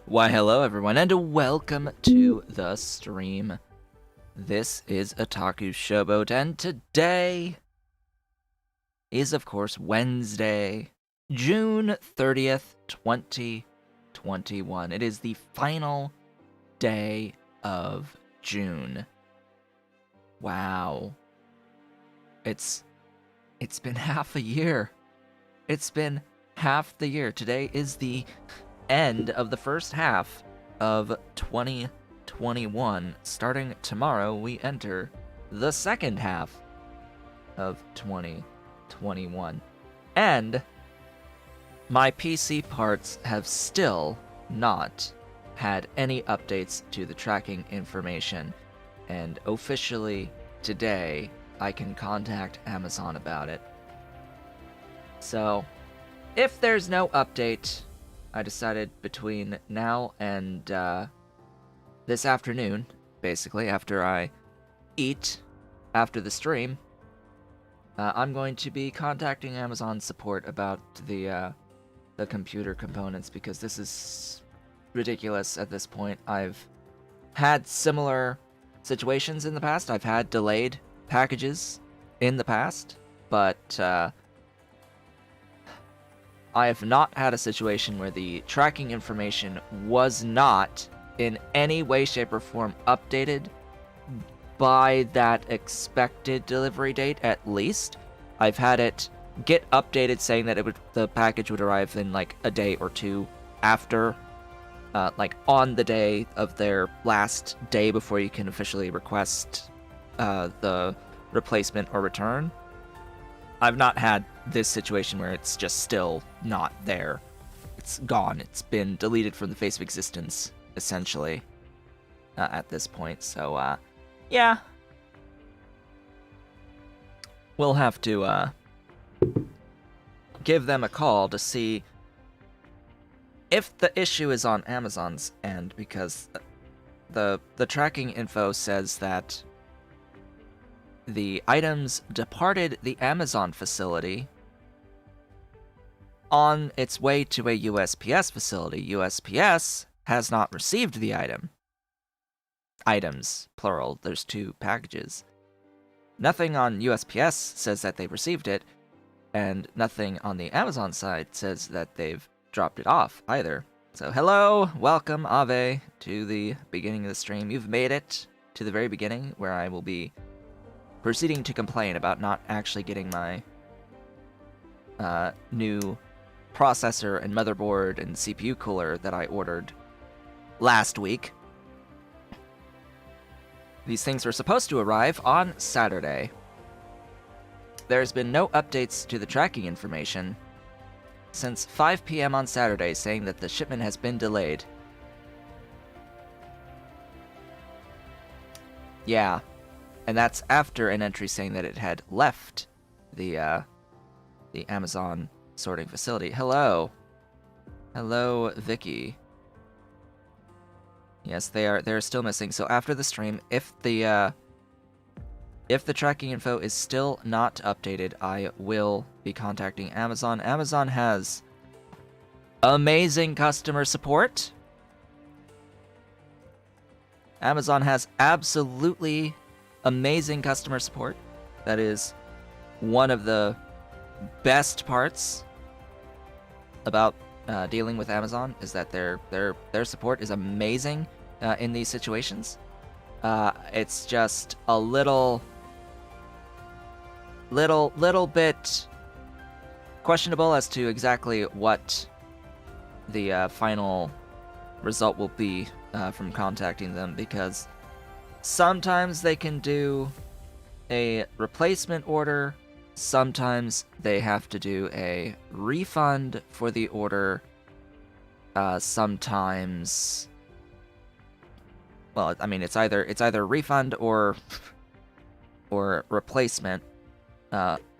Why, hello everyone, and welcome to the stream. This is Otaku Showboat, and today is, of course, Wednesday, June 30th, 2021. It is the final day of June. Wow. It's been half a year. It's been half the year. Today is the end of the first half of 2021. Starting tomorrow, we enter the second half of 2021. And my PC parts have still not had any updates to the tracking information. And officially today, I can contact Amazon about it. So, if there's no update, I decided between now and this afternoon, basically, after I eat after the stream, I'm going to be contacting Amazon support about the computer components, because this is ridiculous at this point. I've had similar situations in the past. I've had delayed packages in the past, but I have not had a situation where the tracking information was not in any way, shape, or form updated by that expected delivery date, at least. I've had it get updated saying that the package would arrive in like a day or two after, like on the day of their last day before you can officially request the replacement or return. I've not had this situation where it's just still not there. It's gone. It's been deleted from the face of existence, essentially, at this point. So, yeah. We'll have to, give them a call to see if the issue is on Amazon's end, because the tracking info says that the items departed the Amazon facility on its way to a USPS facility. USPS has not received the item. Items, plural. There's 2 packages. Nothing on USPS says that they've received it, and nothing on the Amazon side says that they've dropped it off either. So hello, welcome, Ave, to the beginning of the stream. You've made it to the very beginning, where I will be proceeding to complain about not actually getting my new processor and motherboard and CPU cooler that I ordered last week. These things were supposed to arrive on Saturday. There's been no updates to the tracking information since 5 p.m. on Saturday, saying that the shipment has been delayed. Yeah. And that's after an entry saying that it had left the Amazon sorting facility. Hello. Hello, Vicky. Yes, they're still missing. So after the stream, if the tracking info is still not updated, I will be contacting Amazon. Amazon has amazing customer support. Amazon has absolutely amazing customer support. That is one of the best parts about dealing with Amazon, is that their support is amazing in these situations. It's just a little bit questionable as to exactly what the final result will be from contacting them, because sometimes they can do a replacement order, sometimes they have to do a refund for the order, sometimes, well, I mean, it's either refund or replacement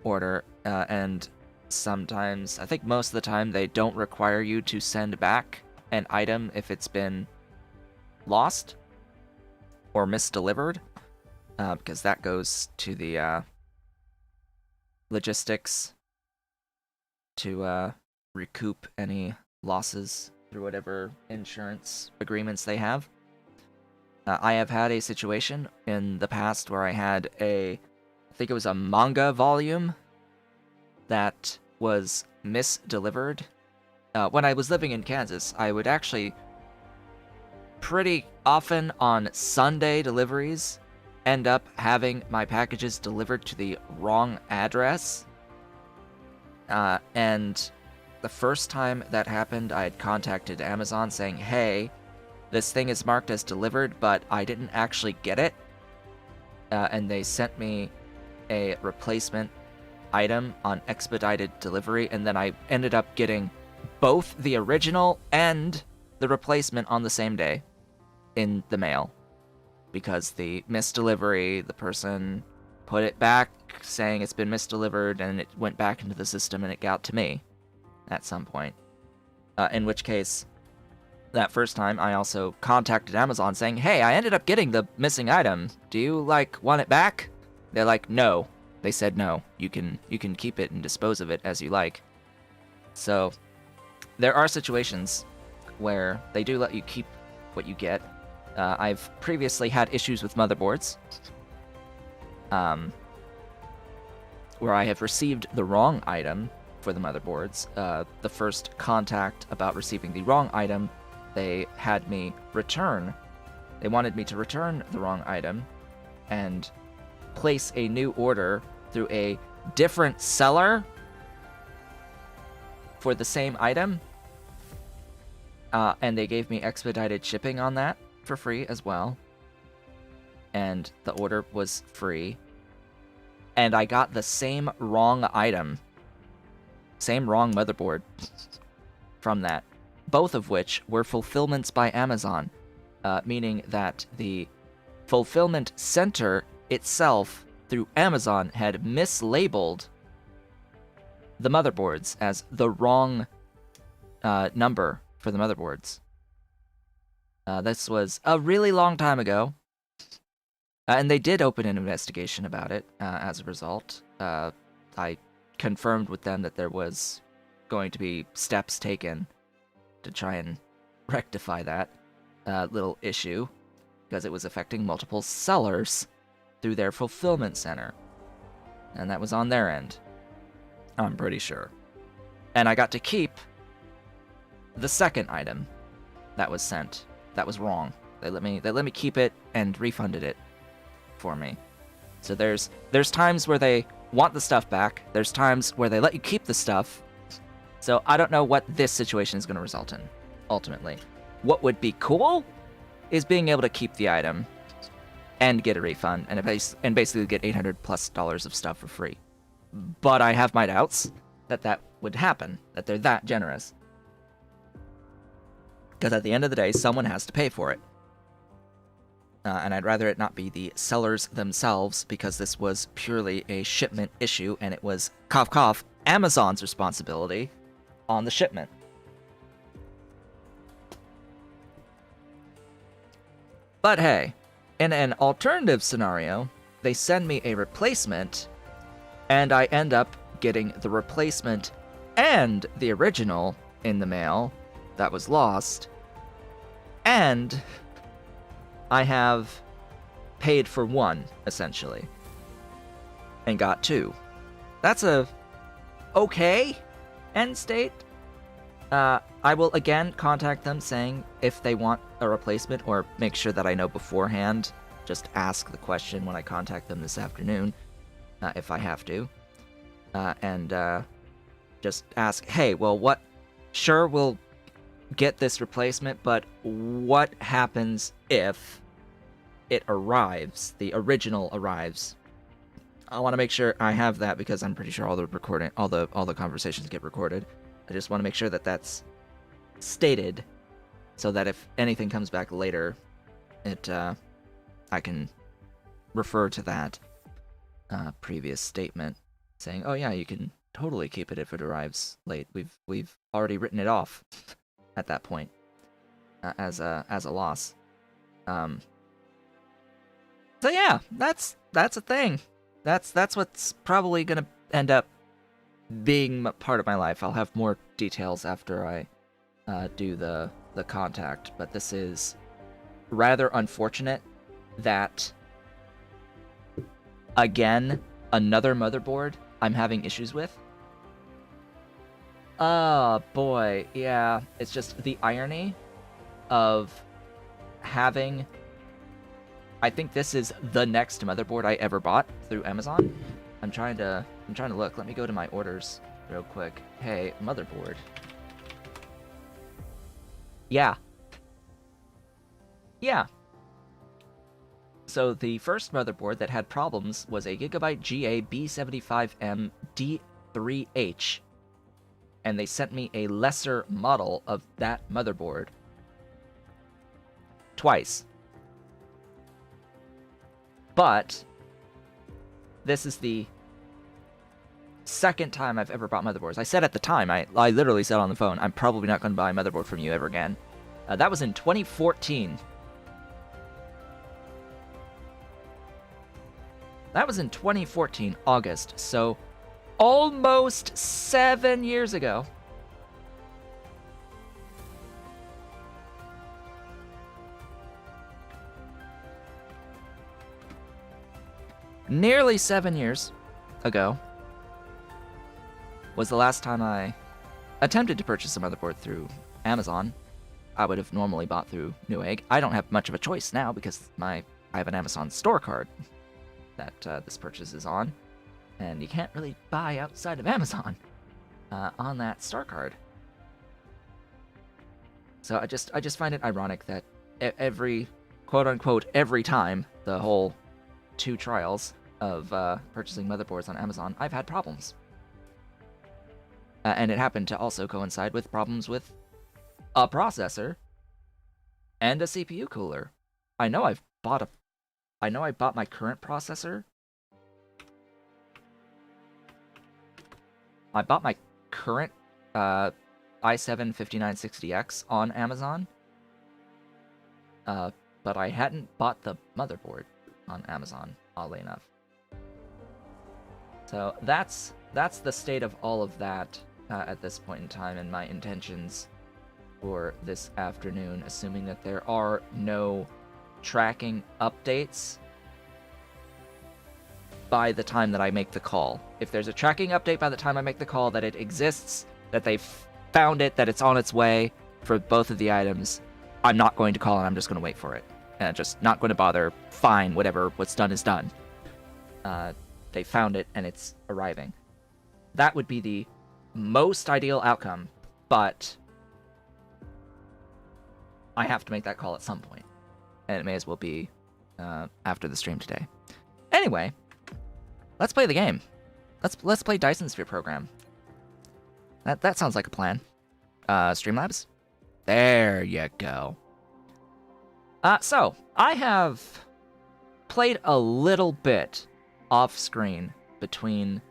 order, and sometimes, I think most of the time, they don't require you to send back an item if it's been lost or misdelivered. because that goes to the logistics to recoup any losses through whatever insurance agreements they have. I have had a situation in the past where I had I think it was a manga volume that was misdelivered. When I was living in Kansas, I would actually pretty often on Sunday deliveries end up having my packages delivered to the wrong address. And the first time that happened, I had contacted Amazon saying, hey, this thing is marked as delivered, but I didn't actually get it. And they sent me a replacement item on expedited delivery, and then I ended up getting both the original and the replacement on the same day in the mail. Because the misdelivery, the person put it back saying it's been misdelivered, and it went back into the system and it got to me at some point. In which case, that first time, I also contacted Amazon saying, hey, I ended up getting the missing item. Do you, want it back? They're like, no. They said no. You can keep it and dispose of it as you like. So, there are situations where they do let you keep what you get. I've previously had issues with motherboards, where I have received the wrong item for the motherboards. The first contact about receiving the wrong item, they had me return. They wanted me to return the wrong item and place a new order through a different seller for the same item. And they gave me expedited shipping on that for free as well. And the order was free. And I got the same wrong item, same wrong motherboard from that, both of which were fulfillments by Amazon, meaning that the fulfillment center itself through Amazon had mislabeled the motherboards as the wrong number for the motherboards. This was a really long time ago. And they did open an investigation about it as a result. I confirmed with them that there was going to be steps taken to try and rectify that little issue, because it was affecting multiple sellers through their fulfillment center. And that was on their end, I'm pretty sure. And I got to keep the second item that was sent. That was wrong. They let me keep it and refunded it for me. So there's times where they want the stuff back. There's times where they let you keep the stuff. So I don't know what this situation is going to result in, ultimately. What would be cool is being able to keep the item and get a refund and basically get $800+ of stuff for free. But I have my doubts that would happen, that they're that generous. Because at the end of the day, someone has to pay for it. And I'd rather it not be the sellers themselves, because this was purely a shipment issue, and it was, cough cough, Amazon's responsibility on the shipment. But hey, in an alternative scenario, they send me a replacement, and I end up getting the replacement and the original in the mail that was lost, and I have paid for one, essentially, and got two. That's a okay end state. I will again contact them saying if they want a replacement, or make sure that I know beforehand. Just ask the question when I contact them this afternoon, if I have to. And just ask, hey, well, sure, we'll get this replacement, but what happens if it arrives, the original arrives? I want to make sure I have that, because I'm pretty sure all the conversations get recorded. I just want to make sure that that's stated, so that if anything comes back later, I can refer to that previous statement saying, oh yeah, you can totally keep it if it arrives late. We've already written it off at that point as a loss. So So yeah, that's a thing. That's what's probably gonna end up being part of my life. I'll have more details after I do the contact, but this is rather unfortunate that, again, another motherboard I'm having issues with. Oh boy, yeah, it's just the irony of having... I think this is the next motherboard I ever bought through Amazon. I'm trying to look. Let me go to my orders real quick. Hey, motherboard. Yeah. Yeah. So the first motherboard that had problems was a Gigabyte GA B75M D3H. And they sent me a lesser model of that motherboard. Twice. But this is the second time I've ever bought motherboards. I said at the time, I literally said on the phone, I'm probably not going to buy a motherboard from you ever again. That was in 2014. That was in 2014, August, so almost 7 years ago. Nearly 7 years ago was the last time I attempted to purchase a motherboard through Amazon. I would have normally bought through Newegg. I don't have much of a choice now because I have an Amazon store card that this purchase is on, and you can't really buy outside of Amazon on that store card. So I just find it ironic that every, quote-unquote, every time the whole 2 trials of purchasing motherboards on Amazon, I've had problems. And it happened to also coincide with problems with a processor and a CPU cooler. I know I bought my current processor. I bought my current i7-5960X on Amazon. But I hadn't bought the motherboard on Amazon, oddly enough. So that's the state of all of that at this point in time, and my intentions for this afternoon, assuming that there are no tracking updates by the time that I make the call. If there's a tracking update by the time I make the call, that it exists, that they've found it, that it's on its way for both of the items, I'm not going to call and I'm just going to wait for it. And just not going to bother. Fine, whatever, what's done is done. They found it and it's arriving. That would be the most ideal outcome, but I have to make that call at some point. And it may as well be after the stream today. Anyway, let's play the game. Let's play Dyson Sphere Program. That sounds like a plan. Streamlabs? There you go. So, I have played a little bit off-screen between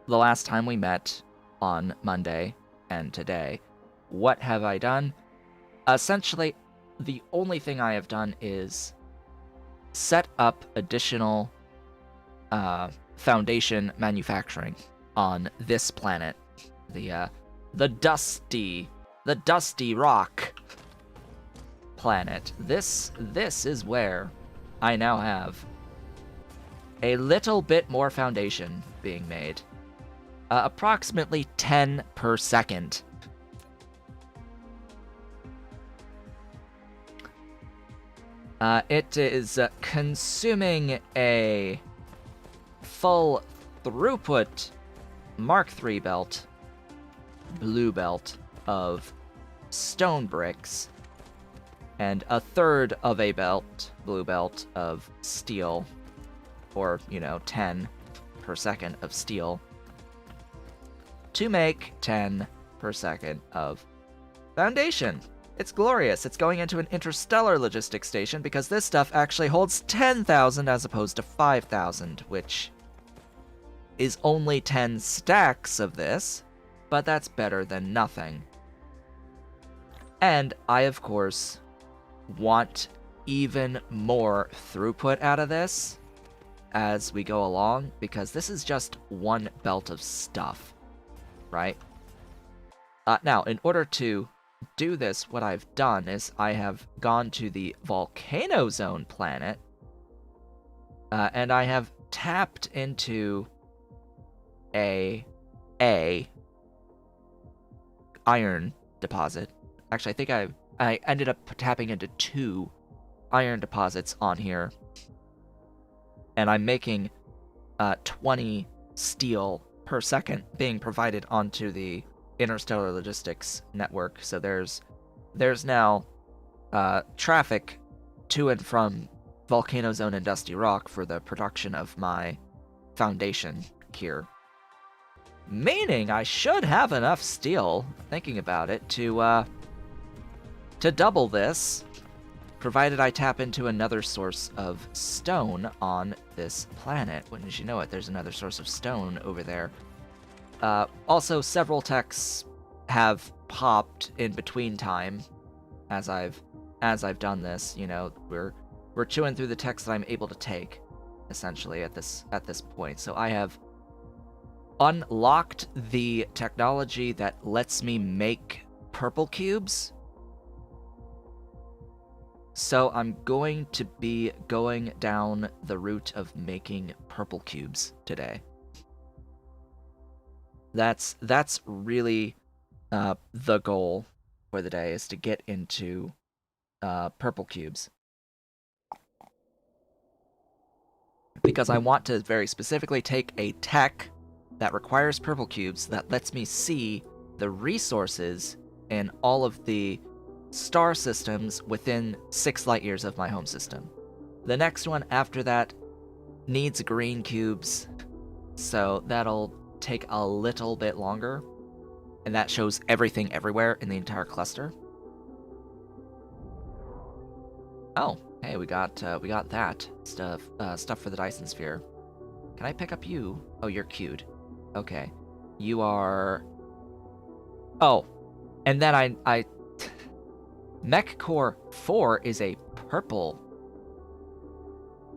the last time we met on Monday and today. What have I done? Essentially, the only thing I have done is set up additional foundation manufacturing on this planet. The dusty rock planet. This is where I now have a little bit more foundation being made. Approximately 10 per second. It is consuming a full throughput Mark III belt, blue belt of stone bricks, and a third of a belt, blue belt, of steel, or, 10 per second of steel, to make 10 per second of foundation. It's glorious. It's going into an interstellar logistics station because this stuff actually holds 10,000 as opposed to 5,000, which is only 10 stacks of this, but that's better than nothing. And I, of course, want even more throughput out of this as we go along, because this is just one belt of stuff, right? Now, in order to do this, what I've done is I have gone to the Volcano Zone planet, and I have tapped into a iron deposit. Actually, I think I ended up tapping into 2 iron deposits on here, and I'm making 20 steel per second being provided onto the interstellar logistics network. So there's now traffic to and from Volcano Zone and Dusty Rock for the production of my foundation here. Meaning I should have enough steel, thinking about it, to double this, provided I tap into another source of stone on this planet. Wouldn't you know it, there's another source of stone over there. Also, several techs have popped in between time as I've done this. You know, we're chewing through the techs that I'm able to take, essentially, at this point. So I have unlocked the technology that lets me make purple cubes. So I'm going to be going down the route of making purple cubes today. That's really the goal for the day, is to get into purple cubes. Because I want to very specifically take a tech that requires purple cubes that lets me see the resources in all of the star systems within 6 light years of my home system. The next one after that needs green cubes, so that'll take a little bit longer, and that shows everything everywhere in the entire cluster. Oh, hey, we got that stuff for the Dyson Sphere. Can I pick up you? Oh, you're queued. Okay, you are. Oh, and then I Mech Core 4 is a purple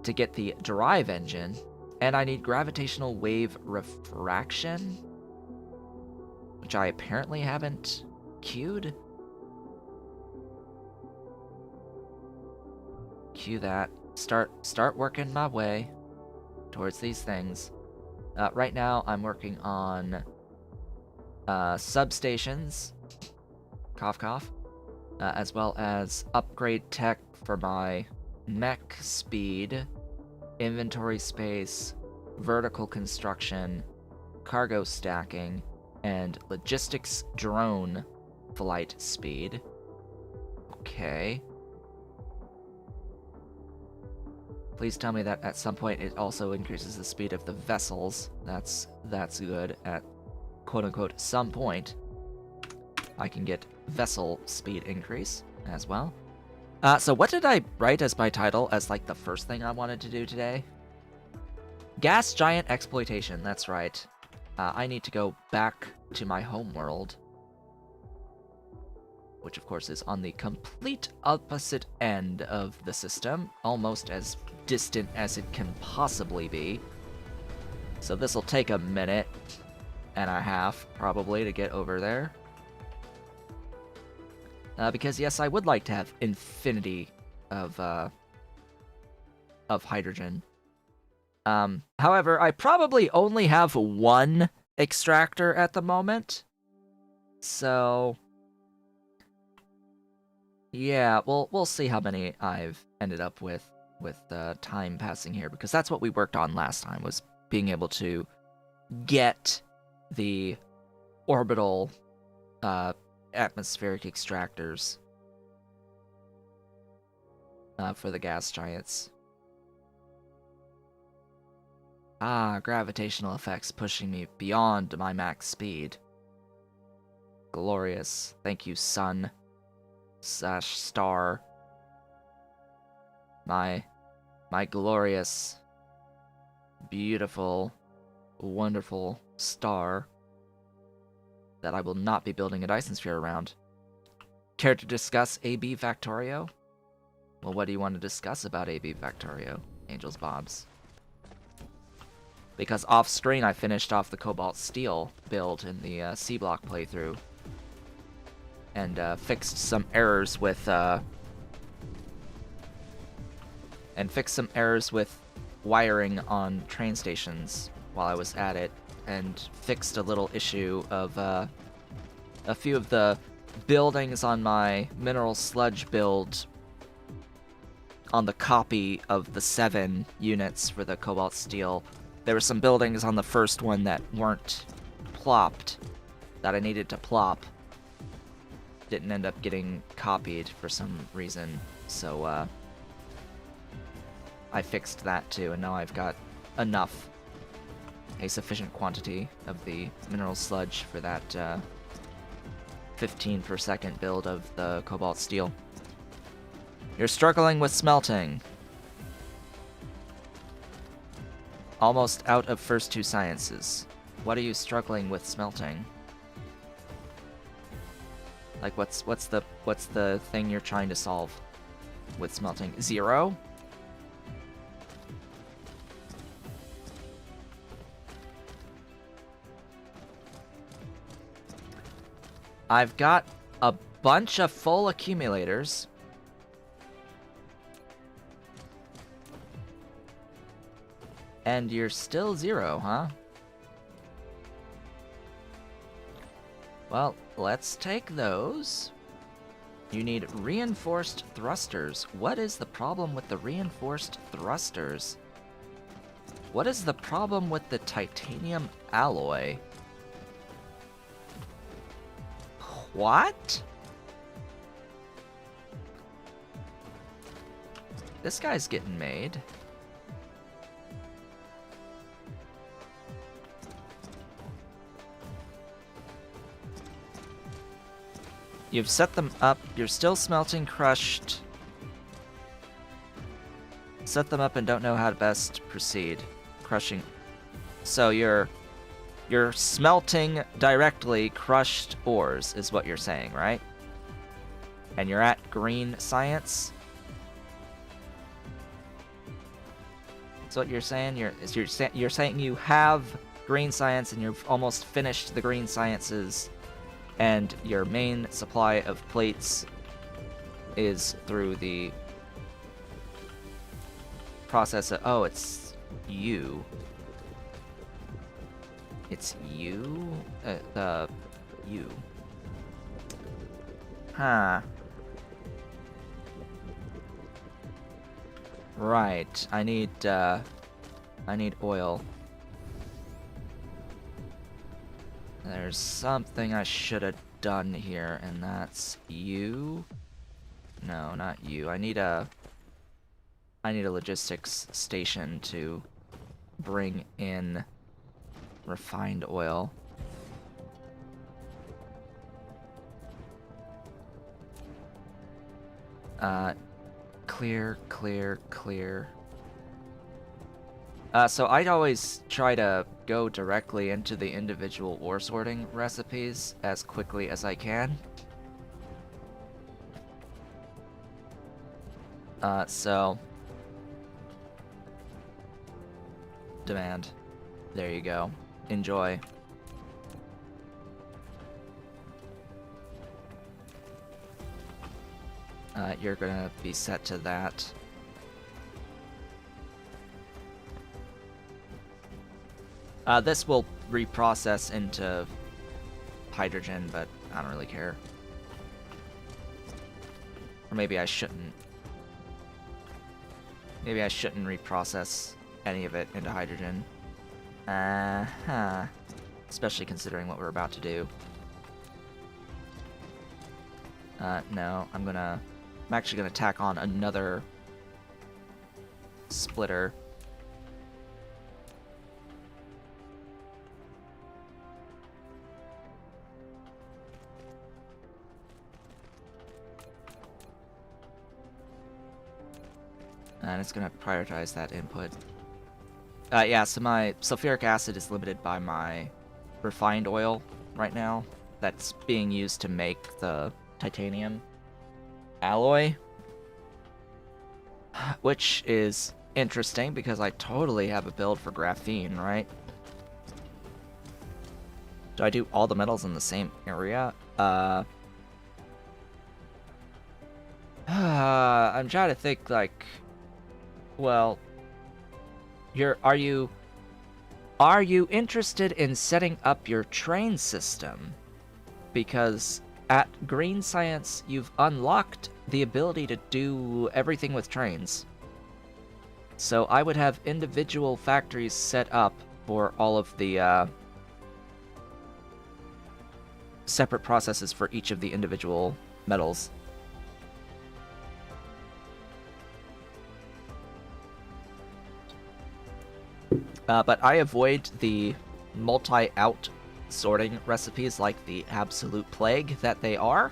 to get the drive engine, and I need gravitational wave refraction, which I apparently haven't queued. Queue that. Start working my way towards these things. Right now, I'm working on substations, cough cough, as well as upgrade tech for my mech speed, inventory space, vertical construction, cargo stacking, and logistics drone flight speed. Okay. Please tell me that at some point it also increases the speed of the vessels. That's good. At quote-unquote some point, I can get vessel speed increase as well. So what did I write as my title as like the first thing I wanted to do today? Gas giant exploitation, that's right. I need to go back to my home world, which of course is on the complete opposite end of the system, almost as distant as it can possibly be. So this will take a minute and a half probably to get over there. Because yes, I would like to have infinity of hydrogen. However, I probably only have 1 extractor at the moment, so yeah, we'll see how many I've ended up with time passing here, because that's what we worked on last time, was being able to get the orbital atmospheric extractors for the gas giants. Gravitational effects pushing me beyond my max speed. Glorious. Thank you, sun / star. My glorious, beautiful, wonderful star that I will not be building a Dyson Sphere around. Care to discuss AB Factorio? Well, what do you want to discuss about AB Factorio, Angels Bobs? Because off-screen I finished off the Cobalt Steel build in the C-Block playthrough. And fixed some errors with wiring on train stations while I was at it, and fixed a little issue of a few of the buildings on my mineral sludge build on the copy of the 7 units for the Cobalt Steel. There were some buildings on the first one that weren't plopped, that I needed to plop. Didn't end up getting copied for some reason, so I fixed that too, and now I've got enough, a sufficient quantity of the mineral sludge for that 15 per second build of the Cobalt Steel. You're struggling with smelting. Almost out of first 2 sciences. What are you struggling with smelting? Like, what's the thing you're trying to solve with smelting? 0? I've got a bunch of full accumulators. And you're still 0, huh? Well, let's take those. You need reinforced thrusters. What is the problem with the reinforced thrusters? What is the problem with the titanium alloy? What? This guy's getting made. You've set them up. You're still smelting crushed. Set them up and don't know how to best proceed. Crushing. So you're smelting directly crushed ores, is what you're saying, right? And you're at green science. That's what you're saying. You're saying you have green science and you've almost finished the green sciences. And your main supply of plates is through the process of... Oh, it's you. It's you? You. Huh. Right. I need oil. There's something I should have done here, and that's you. No, not you. I need a logistics station to bring in refined oil. Clear. So I'd always try to go directly into the individual ore sorting recipes as quickly as I can. So demand. There you go. Enjoy. You're gonna be set to that. This will reprocess into hydrogen, but I don't really care. Or maybe I shouldn't. Maybe I shouldn't reprocess any of it into hydrogen. Especially considering what we're about to do. No, I'm actually gonna tack on another splitter. And it's gonna prioritize that input. Yeah, so my sulfuric acid is limited by my refined oil right now. That's being used to make the titanium alloy. which is interesting because I totally have a build for graphene, right? Do I do all the metals in the same area? I'm trying to think, like, well, are you interested in setting up your train system? Because at Green Science, you've unlocked the ability to do everything with trains. So I would have individual factories set up for all of the separate processes for each of the individual metals. But I avoid the multi-out sorting recipes like the absolute plague that they are.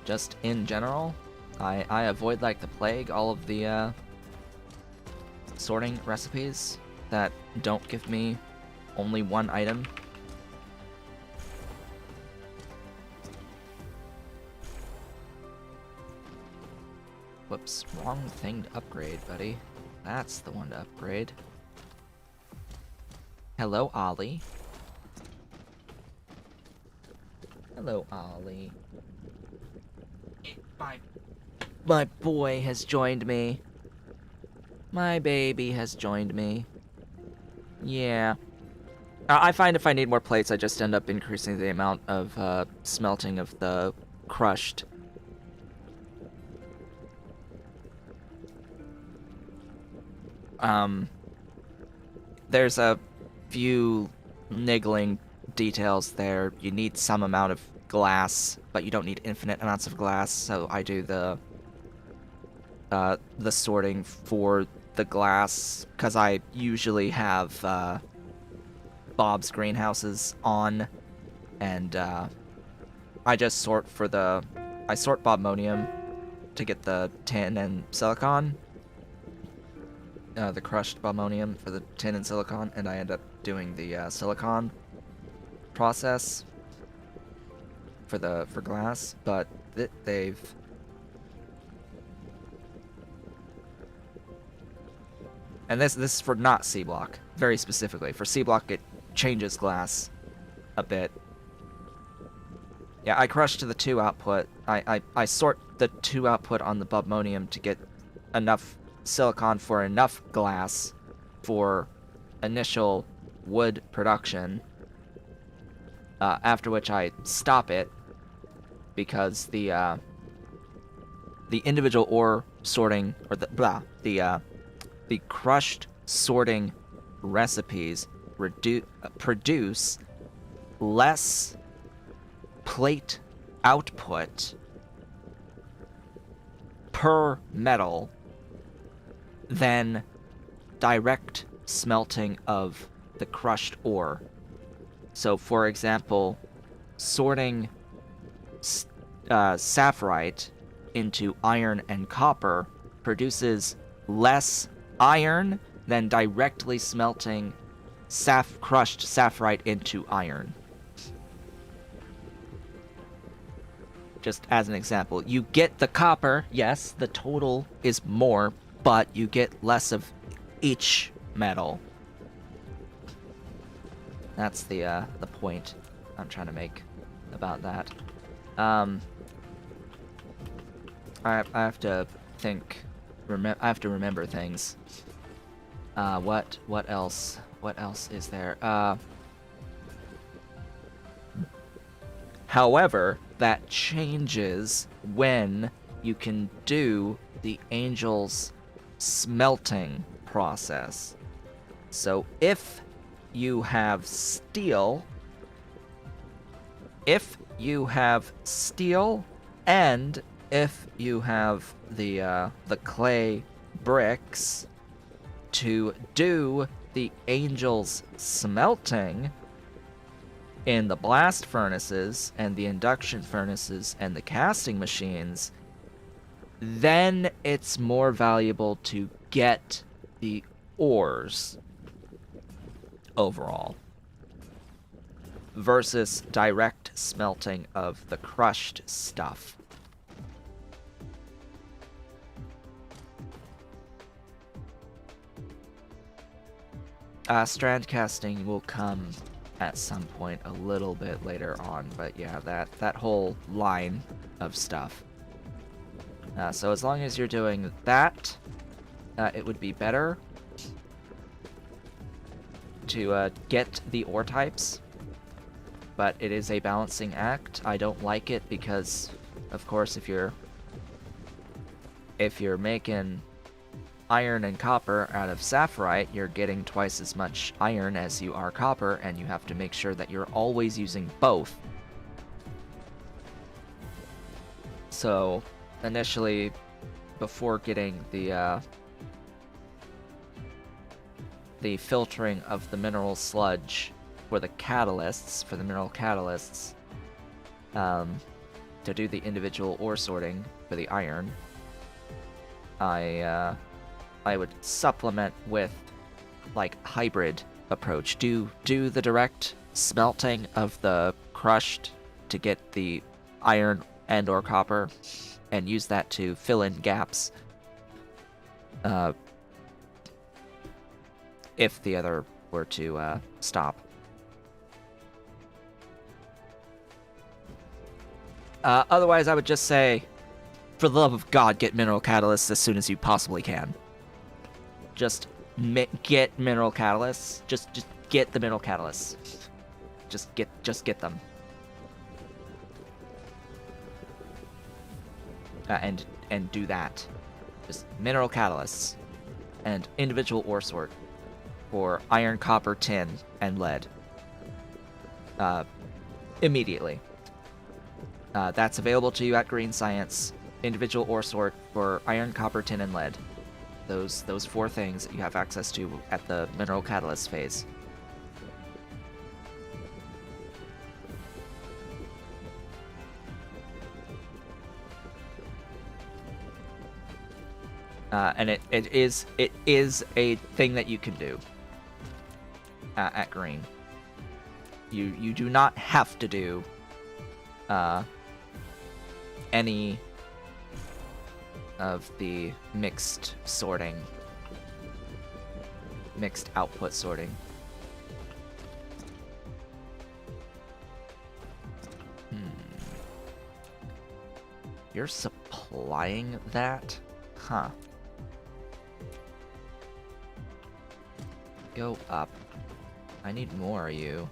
Just in general, I avoid like the plague all of the sorting recipes that don't give me only one item. Whoops, wrong thing to upgrade, buddy. That's the one to upgrade. Hello, Ollie. Hello, Ollie. My boy has joined me. My baby has joined me. Yeah. I find if I need more plates, I just end up increasing the amount of smelting of the crushed. There's a few niggling details there. You need some amount of glass, but you don't need infinite amounts of glass, so I do the sorting for the glass, because I usually have Bob's greenhouses on, and I just sort for I sort Bobmonium to get the tin and silicon, the crushed Bobmonium for the tin and silicon, and I end up doing the silicon process for glass, but they've and this is for not C block, very specifically. For C block, it changes glass a bit. Yeah, I crush to the 2 output. I sort the 2 output on the Bobmonium to get enough silicon for enough glass for initial wood production. After which I stop it because the individual ore sorting, or the crushed sorting recipes produce less plate output per metal than direct smelting of the crushed ore. So, for example, sorting sapphirite into iron and copper produces less iron than directly smelting crushed sapphirite into iron. Just as an example, you get the copper, yes, the total is more, but you get less of each metal. That's the point I'm trying to make about that. I have to think. I have to remember things. What else? What else is there? However, that changes when you can do the Angel's smelting process. So if you have steel, and if you have the clay bricks to do the Angel's smelting in the blast furnaces and the induction furnaces and the casting machines, then it's more valuable to get the ores overall. versus direct smelting of the crushed stuff. Strand casting will come at some point a little bit later on, but yeah, that whole line of stuff. So as long as you're doing that, it would be better to get the ore types, but it is a balancing act. I don't like it because, of course, if you're making iron and copper out of sapphirite, you're getting twice as much iron as you are copper, and you have to make sure that you're always using both. So, initially, before getting the filtering of the mineral sludge for the catalysts, for the mineral catalysts, to do the individual ore sorting for the iron, I would supplement with like hybrid approach. Do the direct smelting of the crushed to get the iron and or copper, and use that to fill in gaps if the other were to stop. Otherwise, I would just say, for the love of God, get mineral catalysts as soon as you possibly can. Just get mineral catalysts. Just get the mineral catalysts. Just get them. And do that. Just mineral catalysts and individual ore sort for iron, copper, tin, and lead. Immediately. That's available to you at Green Science. Individual ore sort for iron, copper, tin, and lead. Those four things that you have access to at the mineral catalyst phase. And it is a thing that you can do at Green. You do not have to do any of the mixed output sorting. You're supplying that? Huh. Go up. I need more of you.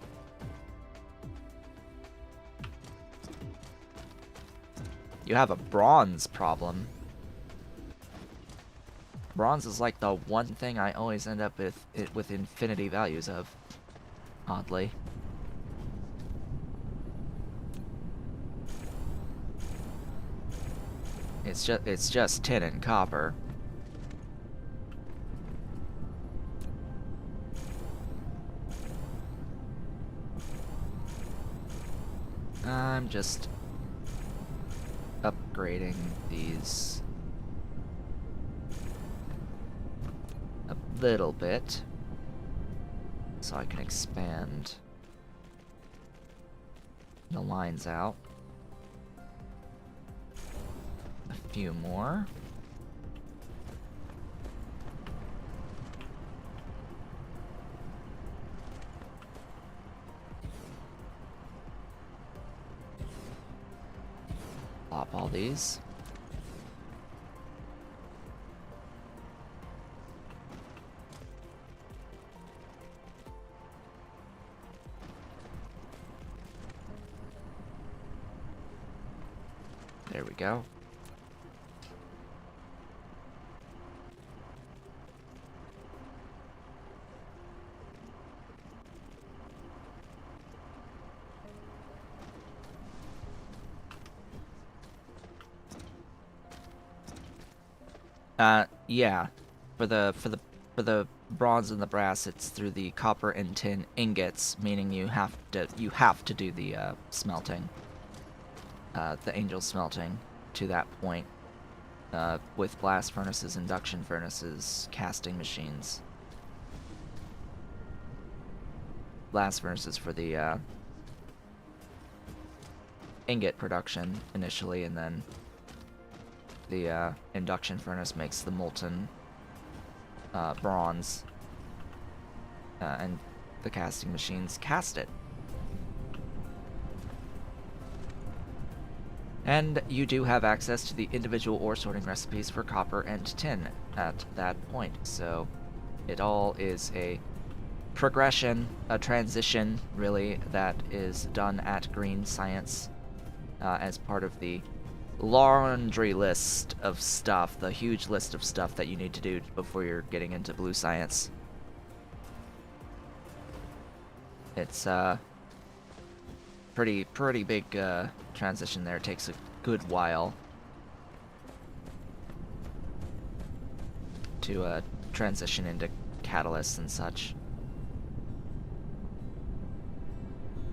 You have a bronze problem. Bronze is like the one thing I always end up with infinity values of. Oddly. It's just tin and copper. I'm just upgrading these a little bit so I can expand the lines out. A few more. Plop all these. There we go. Yeah. For the bronze and the brass, it's through the copper and tin ingots, meaning you have to do the smelting. The angel smelting to that point. With blast furnaces, induction furnaces, casting machines. Blast furnaces for the ingot production initially, and then the induction furnace makes the molten bronze, and the casting machines cast it. And you do have access to the individual ore sorting recipes for copper and tin at that point, so it all is a progression, a transition, really, that is done at Green Science as part of the laundry list of stuff, the huge list of stuff that you need to do before you're getting into Blue Science. It's pretty big transition there. It takes a good while to transition into catalysts and such,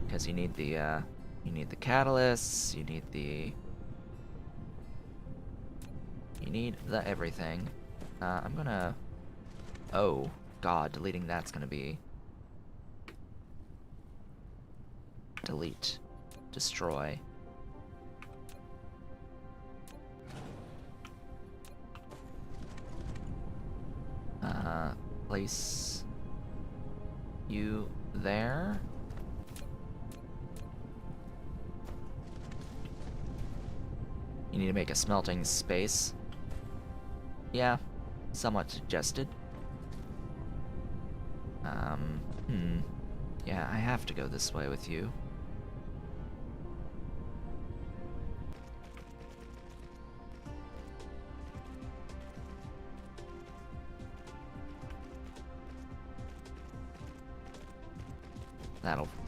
because you need the catalysts, you need the everything. I'm gonna, oh god, deleting that's gonna be delete, destroy. Place you there. You need to make a smelting space. Yeah, somewhat suggested. Yeah, I have to go this way with you.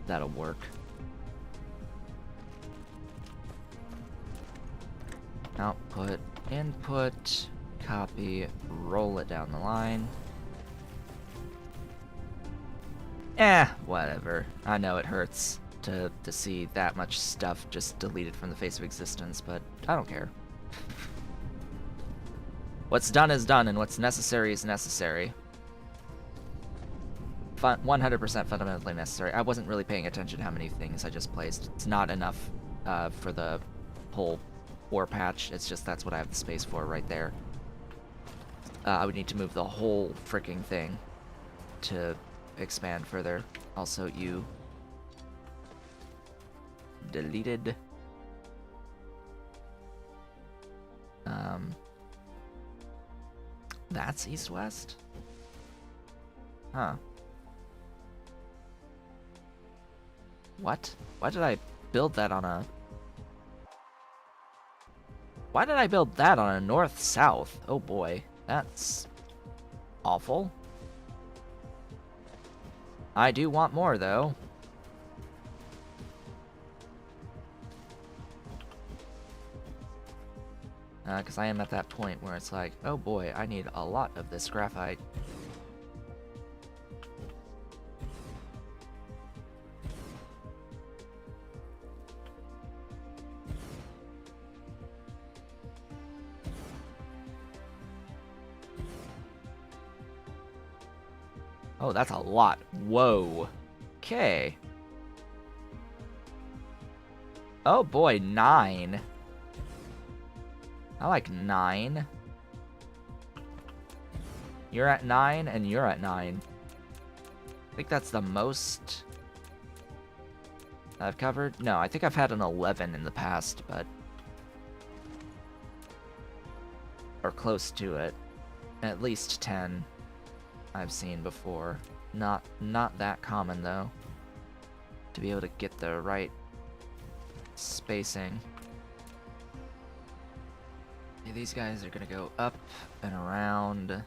That'll work. Output, input, copy, roll it down the line. Whatever. I know it hurts to see that much stuff just deleted from the face of existence, but I don't care. What's done is done, and what's necessary is necessary. 100% fundamentally necessary. I wasn't really paying attention to how many things I just placed. It's not enough for the whole ore patch. It's just that's what I have the space for right there. I would need to move the whole freaking thing to expand further. Also, you deleted. That's east-west? Huh. What? Why did I build that on a... Why did I build that on a north-south? Oh boy, that's awful. I do want more, though. Because I am at that point where it's like, oh boy, I need a lot of this graphite. Oh, that's a lot. Whoa. Okay. Oh boy, 9. I like 9. You're at 9, and you're at 9. I think that's the most I've covered. No, I think I've had an 11 in the past, but... or close to it. At least 10. I've seen before. Not that common, though, to be able to get the right spacing. Yeah, these guys are gonna go up and around,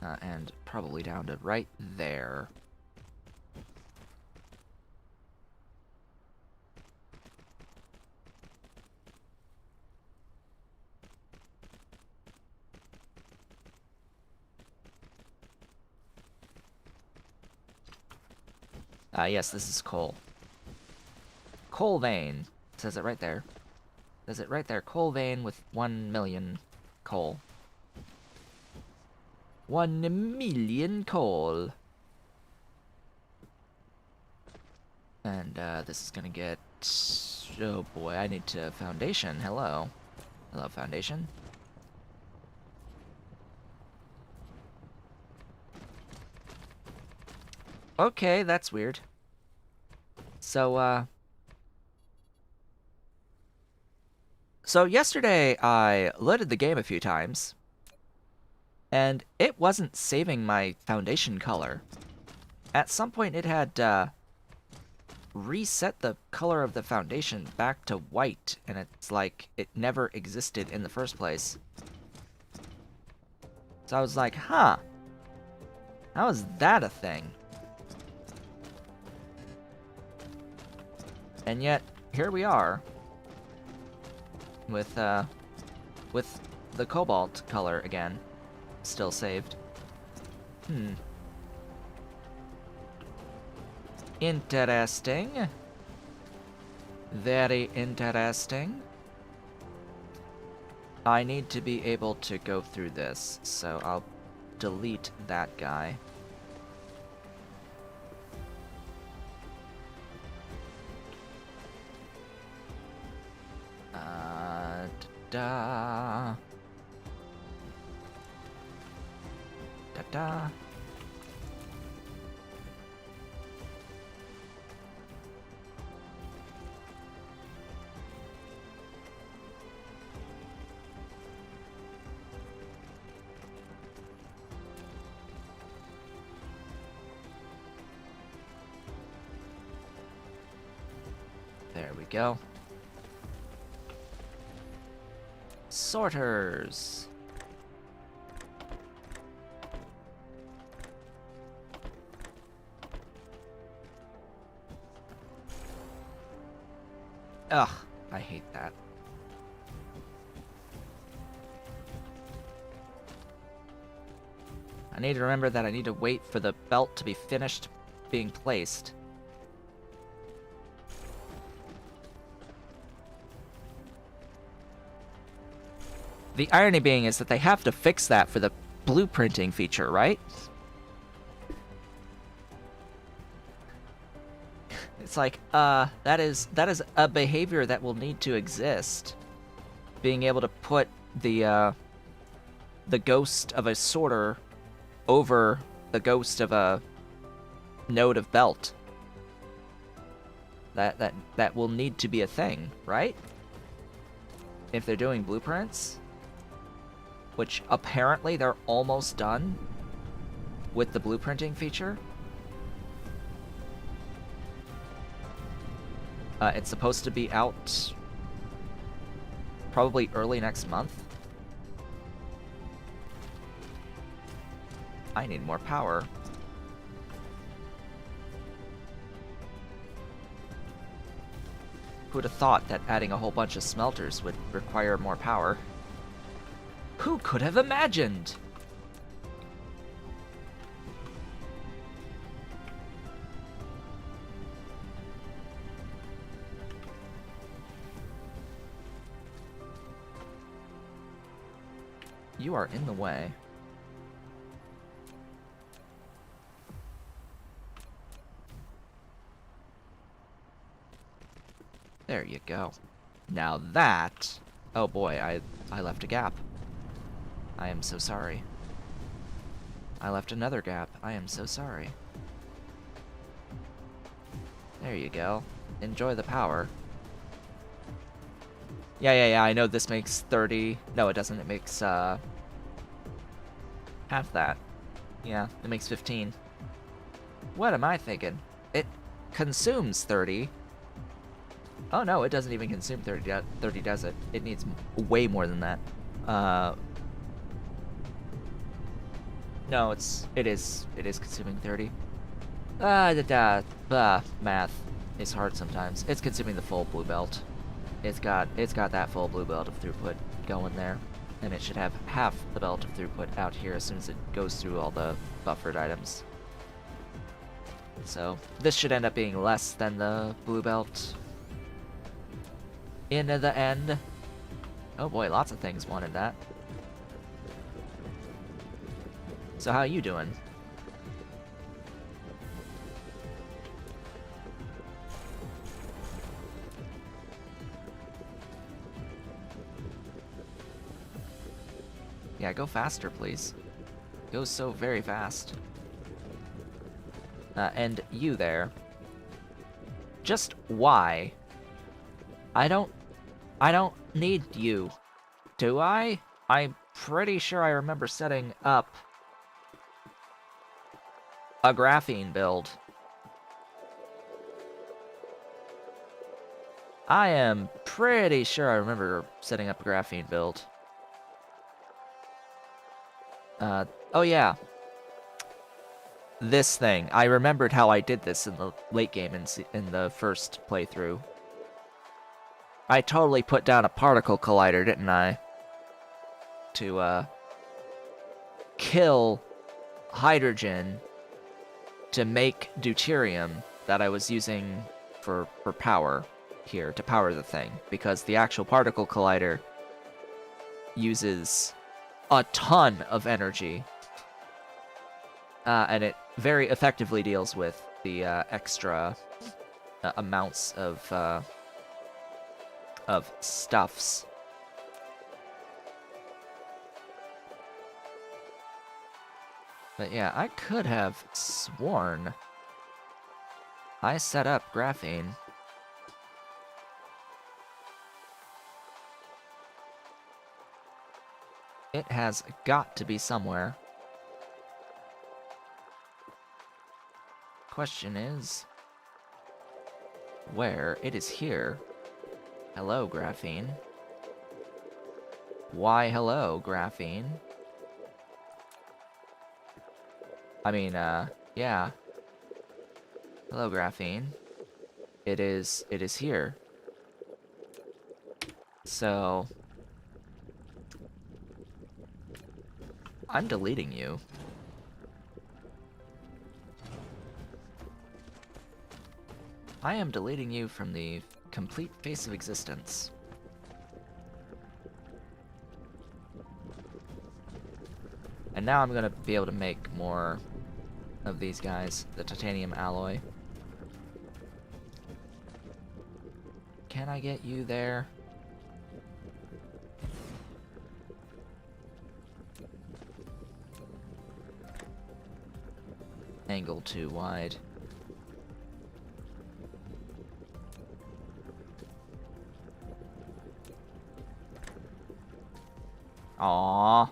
and probably down to right there. Yes, this is coal. Coal vein. It says it right there. It says it right there. Coal vein with 1 million coal. 1 million coal. And this is gonna get Oh boy, I need to foundation. Hello. Hello, foundation. Okay, that's weird. So, So yesterday I loaded the game a few times, and it wasn't saving my foundation color. At some point it had, reset the color of the foundation back to white, and it's like it never existed in the first place. So I was like, huh, how is that a thing? And yet, here we are, with the cobalt color again, still saved. Interesting. Very interesting. I need to be able to go through this, so I'll delete that guy. Da-da. Da-da. There we go. Sorters. Ugh, I hate that. I need to remember that I need to wait for the belt to be finished being placed. The irony being is that they have to fix that for the blueprinting feature, right? It's like, that is a behavior that will need to exist. Being able to put the ghost of a sorter over the ghost of a node of belt. That will need to be a thing, right? If they're doing blueprints, which apparently they're almost done with the blueprinting feature. It's supposed to be out probably early next month. I need more power. Who'd have thought that adding a whole bunch of smelters would require more power? Who could have imagined? You are in the way. There you go. Now that... Oh boy, I left a gap. I am so sorry. I left another gap. I am so sorry. There you go. Enjoy the power. Yeah, I know this makes 30... No, it doesn't. It makes, half that. Yeah, it makes 15. What am I thinking? It consumes 30. Oh no, it doesn't even consume 30, does it? It needs way more than that. No, it is consuming 30. Math is hard sometimes. It's consuming the full blue belt. It's got that full blue belt of throughput going there, and it should have half the belt of throughput out here as soon as it goes through all the buffered items. So this should end up being less than the blue belt in the end. Oh boy, lots of things wanted that. So how you doing? go faster, please. Go so very fast. And you there. Just why? I don't need you. Do I? I'm pretty sure I remember setting up a graphene build. I am pretty sure I remember setting up a graphene build. Oh yeah. This thing. I remembered how I did this in the late game in the first playthrough. I totally put down a particle collider, didn't I? To, kill hydrogen to make deuterium that I was using for power here, to power the thing. Because the actual particle collider uses a ton of energy. And it very effectively deals with the extra amounts of stuffs. But yeah, I could have sworn I set up graphene. It has got to be somewhere. Question is, where? It is here. Hello, graphene. Why, hello, graphene. I mean, yeah. Hello, graphene. It is here. So, I'm deleting you. I am deleting you from the complete face of existence. And now I'm gonna be able to make more of these guys, the titanium alloy. Can I get you there? Angle too wide. Aww.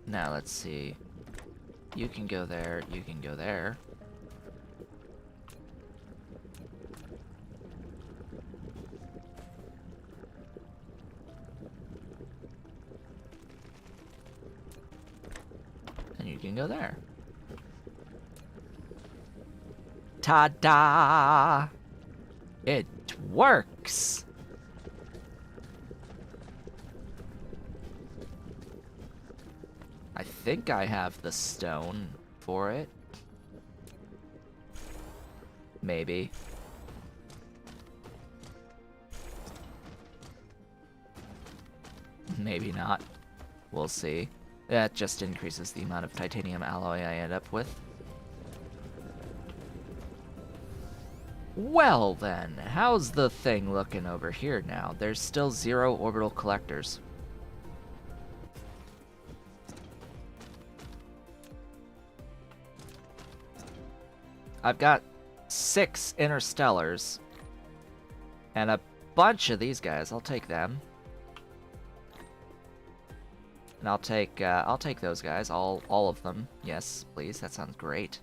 Now let's see. You can go there, you can go there. And you can go there. Ta-da! It works! I think I have the stone for it. Maybe. Maybe not. We'll see. That just increases the amount of titanium alloy I end up with. Well then, how's the thing looking over here now? There's still 0 orbital collectors. I've got 6 interstellars. And a bunch of these guys. I'll take them. And I'll take those guys. All of them. Yes, please. That sounds great.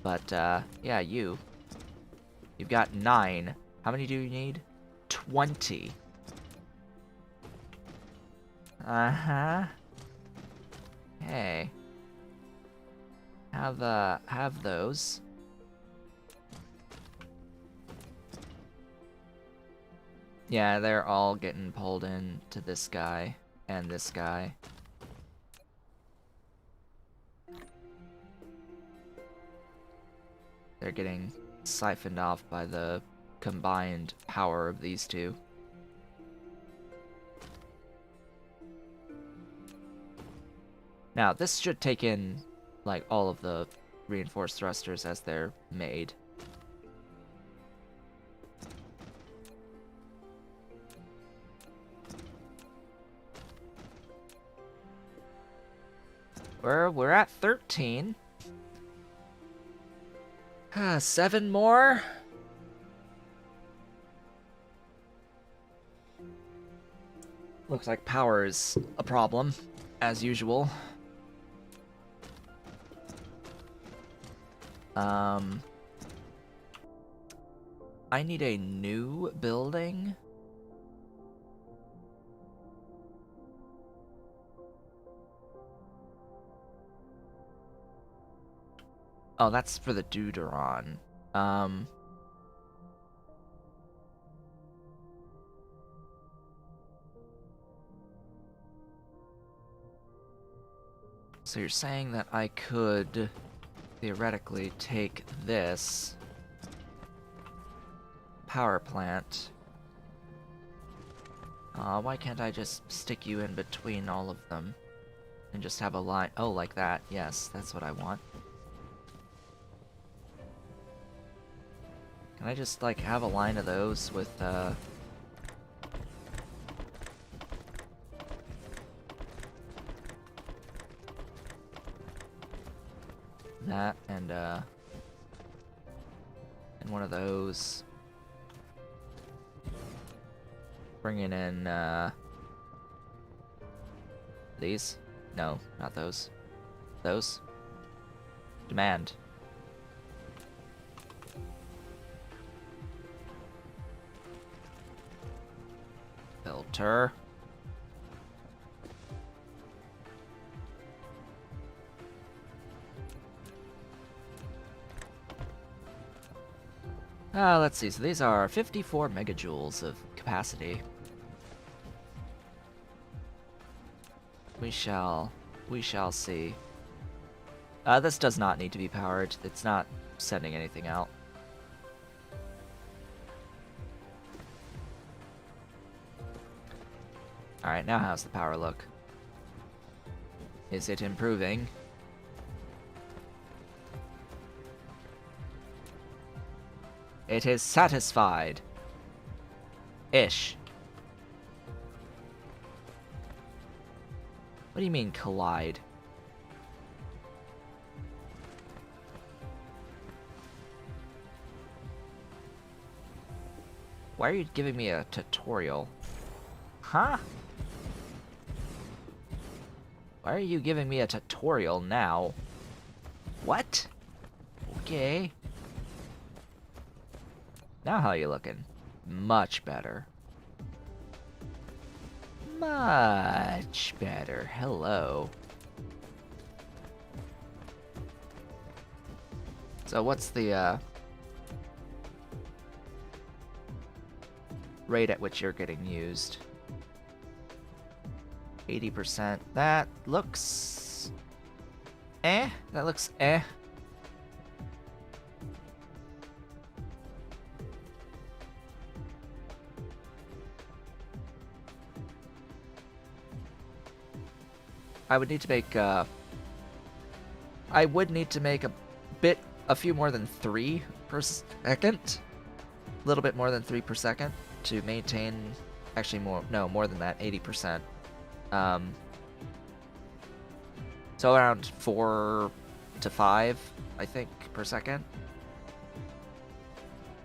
But, yeah, you've got 9. How many do you need? 20. Uh-huh. Hey. Have those. Yeah, they're all getting pulled in to this guy and this guy. They're getting siphoned off by the combined power of these two. Now, this should take in, like, all of the reinforced thrusters as they're made. We're at 13. 7 more. Looks like power is a problem, as usual. I need a new building. Oh, that's for the Deuteron. So you're saying that I could theoretically take this power plant. Why can't I just stick you in between all of them and just have a line? Oh, like that. Yes, that's what I want. Can I just, like, have a line of those with, that and one of those. Bringing in, these? No, not those. Those? Demand. Filter. Let's see. So these are 54 megajoules of capacity. We shall see. This does not need to be powered. It's not sending anything out. Alright, now how's the power look? Is it improving? It is satisfied. Ish. What do you mean, collide? Why are you giving me a tutorial? Huh? Why are you giving me a tutorial now? What? Okay. Now how you looking? Much better. Much better. Hello. So what's the rate at which you're getting used? 80%. That looks eh. That looks eh. I would need to make a few more than 3 per second. A little bit more than 3 per second to maintain, actually more than that, 80%. So around 4 to 5, I think, per second.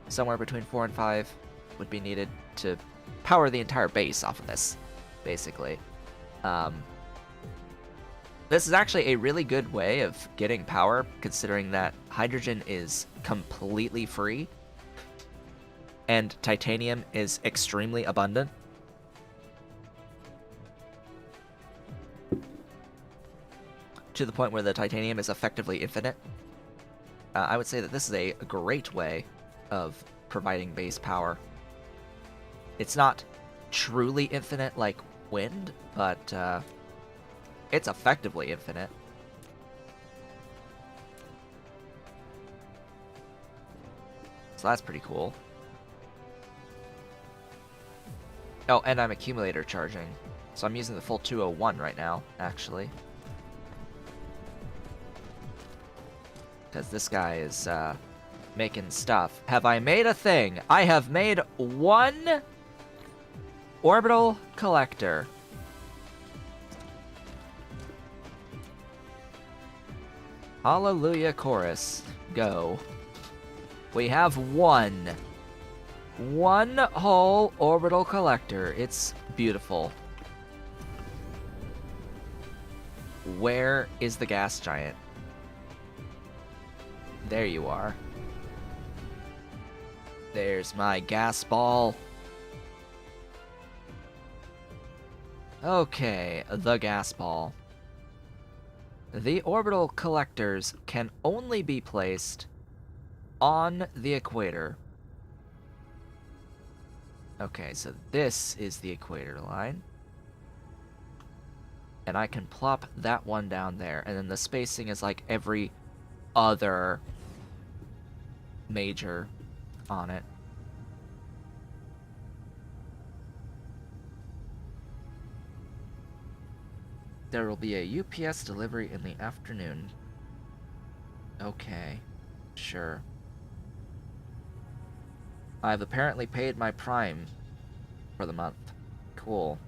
Somewhere between 4 and 5 would be needed to power the entire base off of this, basically. This is actually a really good way of getting power, considering that hydrogen is completely free and titanium is extremely abundant. To the point where the titanium is effectively infinite. I would say that this is a great way of providing base power. It's not truly infinite like wind, but it's effectively infinite. So that's pretty cool. Oh, and I'm accumulator charging. So I'm using the full 201 right now, actually. Because this guy is making stuff. Have I made a thing? I have made one orbital collector. Hallelujah chorus. Go. We have one whole orbital collector. It's beautiful. Where is the gas giant? There you are. There's my gas ball. Okay, the gas ball. The orbital collectors can only be placed on the equator. Okay, so this is the equator line. And I can plop that one down there. And then the spacing is like every other major on it. There will be a UPS delivery in the afternoon. Okay, sure. I've apparently paid my Prime for the month. Cool.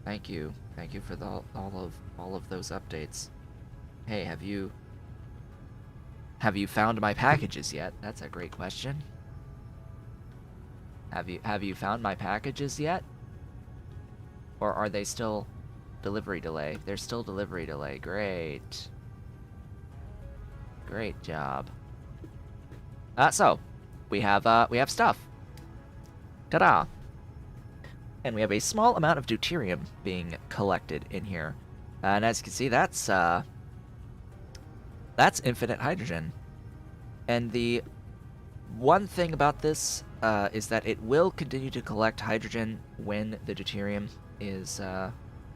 Thank you. Thank you for all of those updates. Hey, have you found my packages yet? That's a great question. Have you found my packages yet? Or are they still delivery delay? They're still delivery delay. Great. Great job. So we have stuff. Ta-da! And we have a small amount of deuterium being collected in here. And as you can see, that's infinite hydrogen. And the one thing about this is that it will continue to collect hydrogen when the deuterium is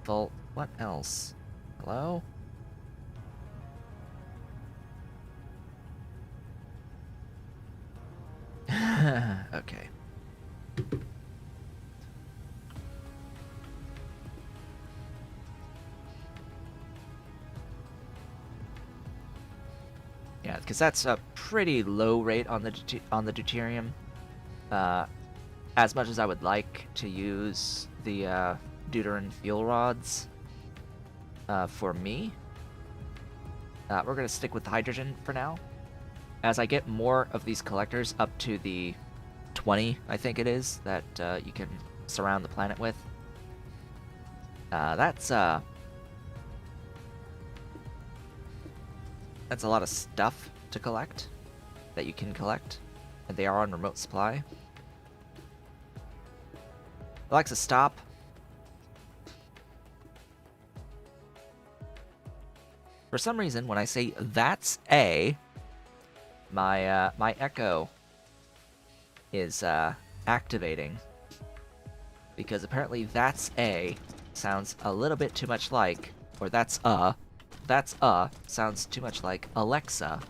full. What else? Hello? Okay. Yeah, because that's a pretty low rate on the deuterium. As much as I would like to use the deuteron fuel rods for me, we're gonna stick with the hydrogen for now. As I get more of these collectors up to the 20, I think it is, that you can surround the planet with. That's a lot of stuff to collect, that you can collect, and they are on remote supply. Alexa, stop. For some reason, when I say that's A, my my echo is activating, because apparently that's A sounds a little bit too much like, or that's sounds too much like Alexa.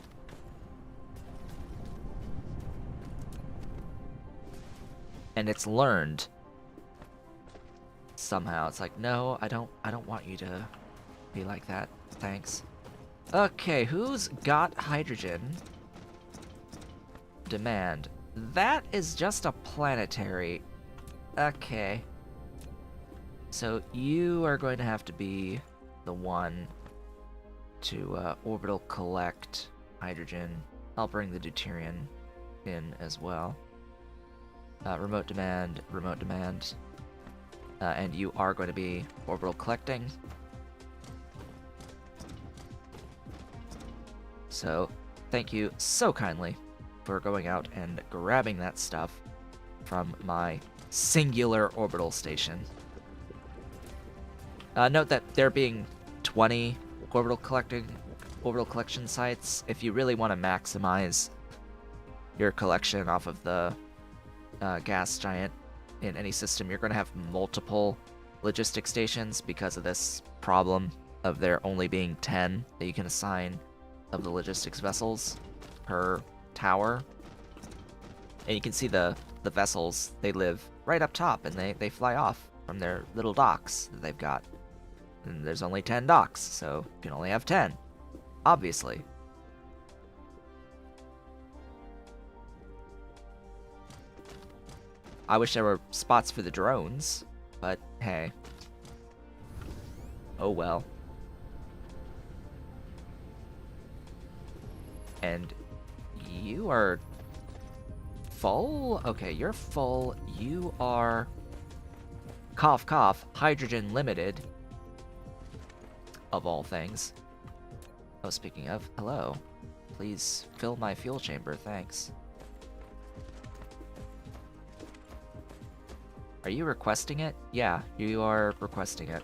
And it's learned somehow. It's like, no, I don't want you to be like that. Thanks. Okay, who's got hydrogen? Demand. That is just a planetary. Okay. So you are going to have to be the one to orbital collect hydrogen. I'll bring the deuterium in as well. Remote demand, remote demand. And you are going to be orbital collecting. So, thank you so kindly for going out and grabbing that stuff from my singular orbital station. Note that there being 20 orbital collection sites. If you really want to maximize your collection off of the gas giant in any system, you're going to have multiple logistic stations because of this problem of there only being 10 that you can assign of the logistics vessels. per tower. And you can see the vessels, they live right up top, and they fly off from their little docks that they've got. And there's only 10 docks, so you can only have 10, obviously. I wish there were spots for the drones, but hey. Oh well. And you are full? Okay, you're full. You are... Cough, cough. Hydrogen limited. Of all things. Oh, speaking of, hello. Please fill my fuel chamber, thanks. Are you requesting it? Yeah, you are requesting it.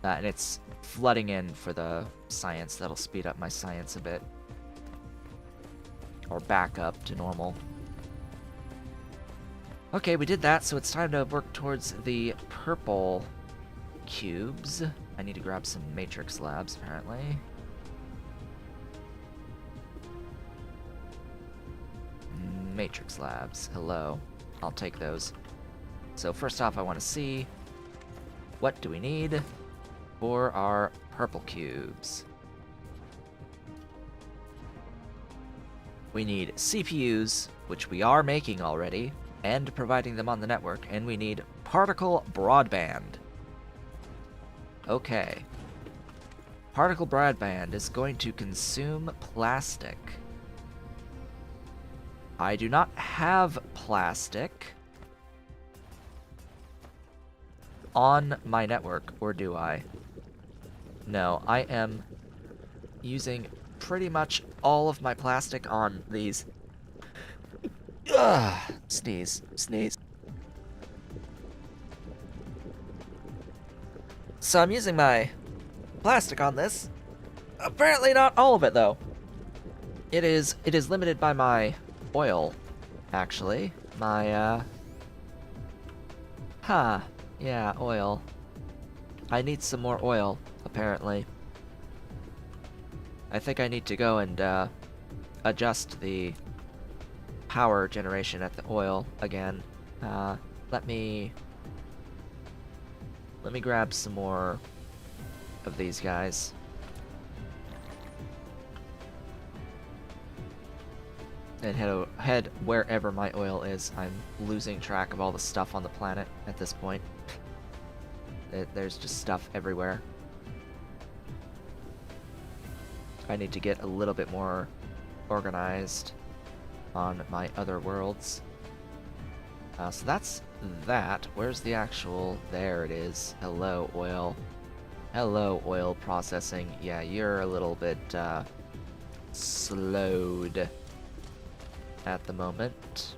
And it's flooding in for the science. That'll speed up my science a bit. Or back up to normal. Okay, we did that, so it's time to work towards the purple cubes. I need to grab some matrix labs, apparently. Matrix labs, hello. I'll take those. So first off, I want to see what do we need for our purple cubes. We need CPUs, which we are making already, and providing them on the network, and we need particle broadband. Okay. Particle broadband is going to consume plastic. I do not have plastic on my network, or do I? No, I am using pretty much all of my plastic on these. Sneeze, sneeze. So I'm using my plastic on this. Apparently not all of it, though. It is limited by my oil, actually. My, yeah, oil. I need some more oil, apparently. I think I need to go and, adjust the power generation at the oil again. Let me grab some more of these guys. And head wherever my oil is. I'm losing track of all the stuff on the planet at this point. There's just stuff everywhere. I need to get a little bit more organized on my other worlds. So that's that. Where's the actual... There it is. Hello, oil. Hello, oil processing. Yeah, you're a little bit, slowed at the moment.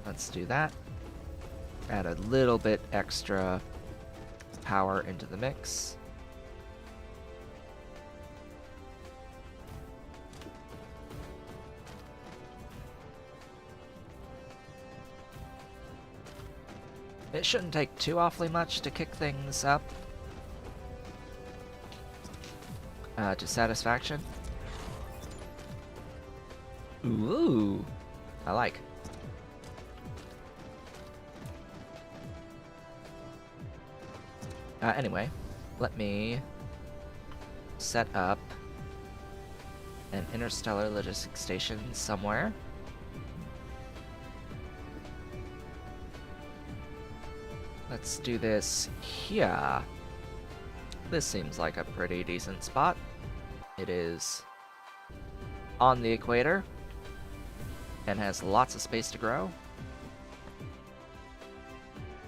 Let's do that. Add a little bit extra power into the mix. It shouldn't take too awfully much to kick things up to satisfaction. Ooh, I like. Anyway, let me set up an interstellar logistics station somewhere. Let's do this here. This seems like a pretty decent spot. It is on the equator and has lots of space to grow.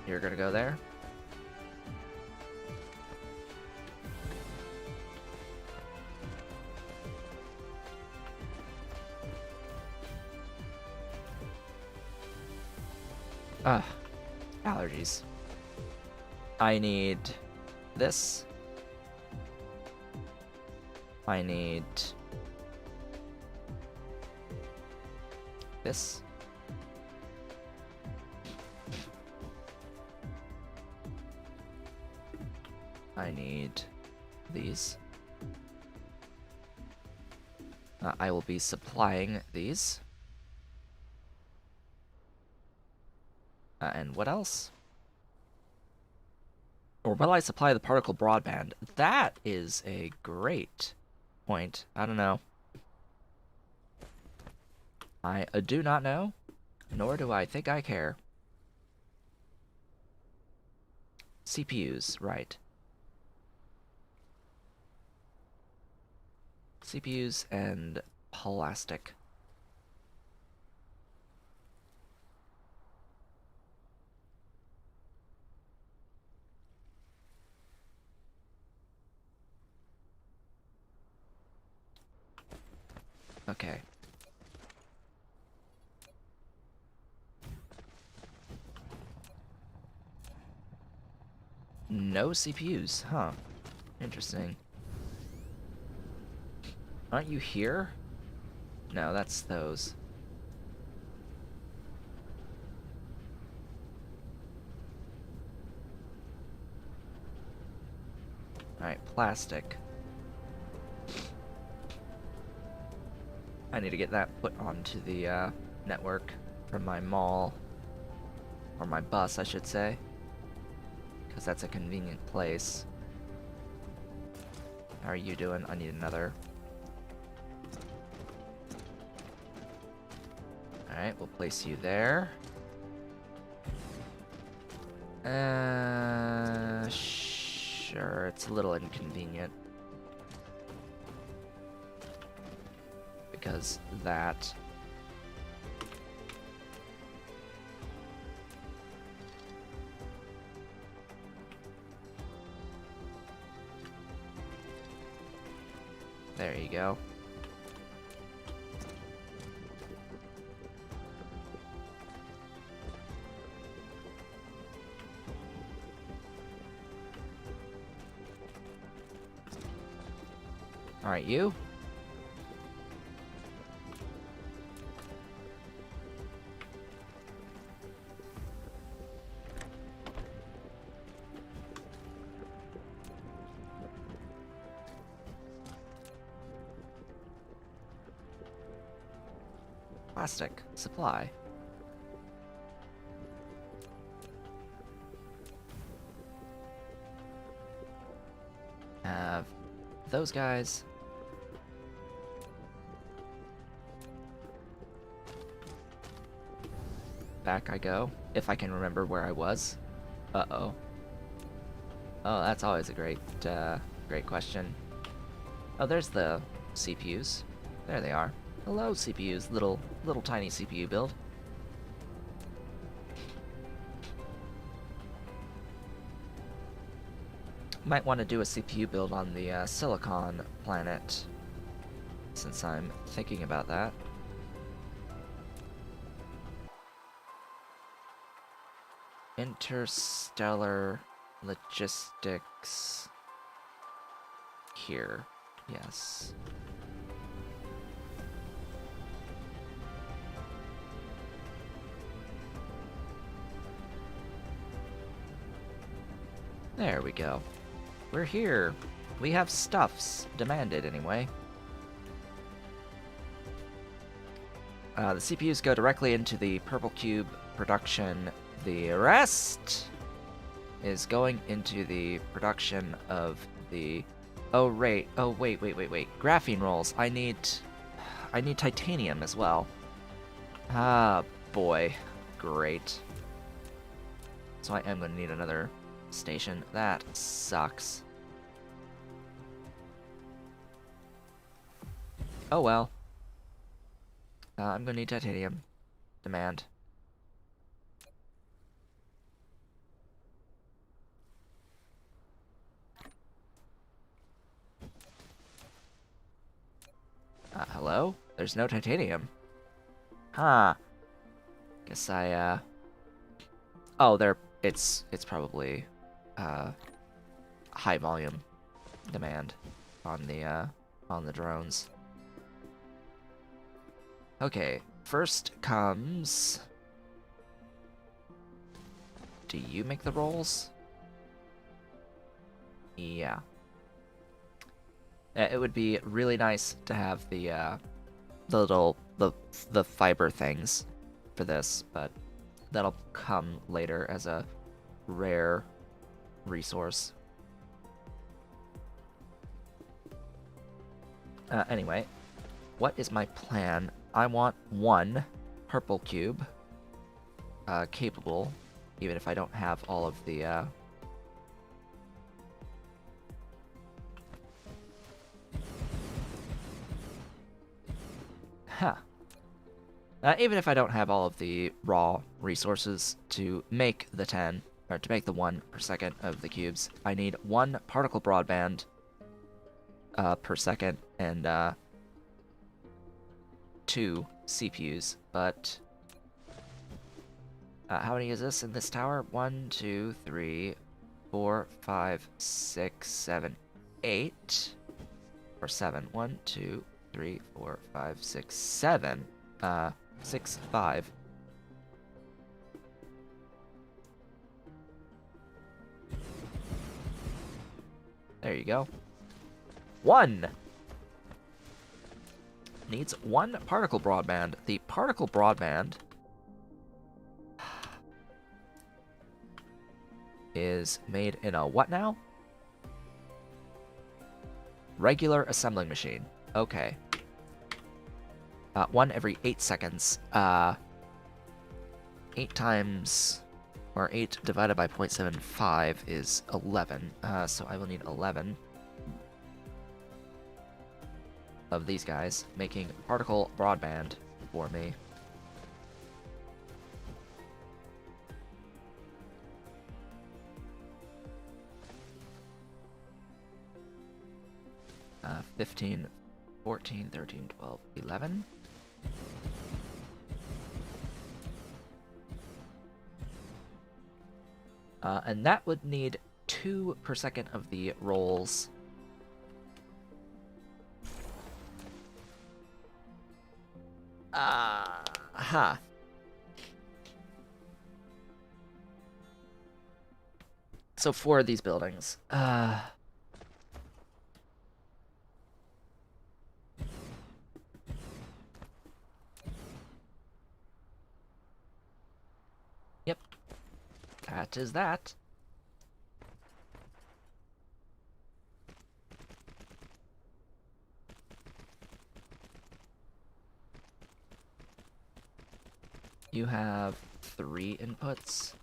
You're gonna go there. Allergies. I need this. I need this. I need these. I will be supplying these. And what else? Or will I supply the particle broadband? That is a great point. I don't know. I do not know, nor do I think I care. CPUs, right. CPUs and plastic. Okay. No CPUs, huh? Interesting. Aren't you here? No, that's those. Alright, plastic. I need to get that put onto the network from my mall. Or my bus, I should say. Because that's a convenient place. How are you doing? I need another. Alright, we'll place you there. Sure, it's a little inconvenient. Because that. There you go. Alright, you. Plastic supply. Have those guys. Back I go, if I can remember where I was. Uh-oh. Oh, that's always a great question. Oh, there's the CPUs. There they are. Hello, CPUs. Little tiny CPU build. Might want to do a CPU build on the Silicon planet, since I'm thinking about that. Interstellar logistics here. Yes. There we go. We're here. We have stuffs demanded anyway. The CPUs go directly into the Purple Cube production. The rest is going into the production of the... Oh, wait. Graphene rolls. I need titanium as well. Ah, boy. Great. So I am going to need another station. That sucks. Oh well. I'm going to need titanium. Demand. Hello? There's no titanium. Huh. Guess I, Oh, it's probably, high volume demand on the drones. Okay, first comes... Do you make the rolls? Yeah. It would be really nice to have the little the fiber things for this, but that'll come later as a rare resource. Anyway, what is my plan? I want one purple cube capable, even if I don't have all of the even if I don't have all of the raw resources to make the 10, or to make the 1 per second of the cubes, I need 1 particle broadband per second and 2 CPUs. But how many is this in this tower? 1, 2, 3, 4, 5, 6, 7, 8, or 7. 1, 2, 3, 4, 5, 6, 7. 6, 5. There you go. 1! Needs 1 particle broadband. The particle broadband is made in a what now? Regular assembling machine. Okay. 1 every 8 seconds. 8 times, or 8 divided by 0.75 is 11. So I will need 11 of these guys, making particle broadband for me. Uh, 15, 14, 13, 12, 11. And that would need 2 per second of the rolls. Huh. So 4 of these buildings. Yep. That is that. You have 3 inputs.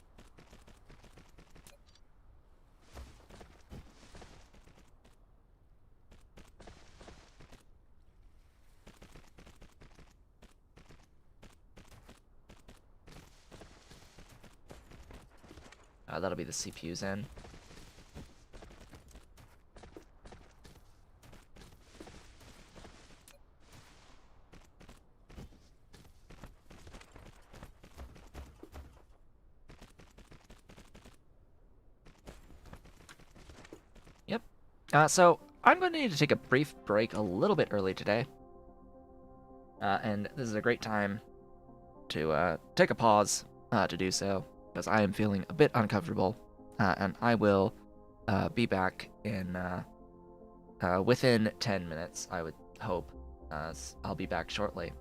That'll be the CPUs in. Yep. So I'm going to need to take a brief break a little bit early today. And this is a great time to take a pause to do so, because I am feeling a bit uncomfortable, and I will be back in within 10 minutes, I would hope. I'll be back shortly.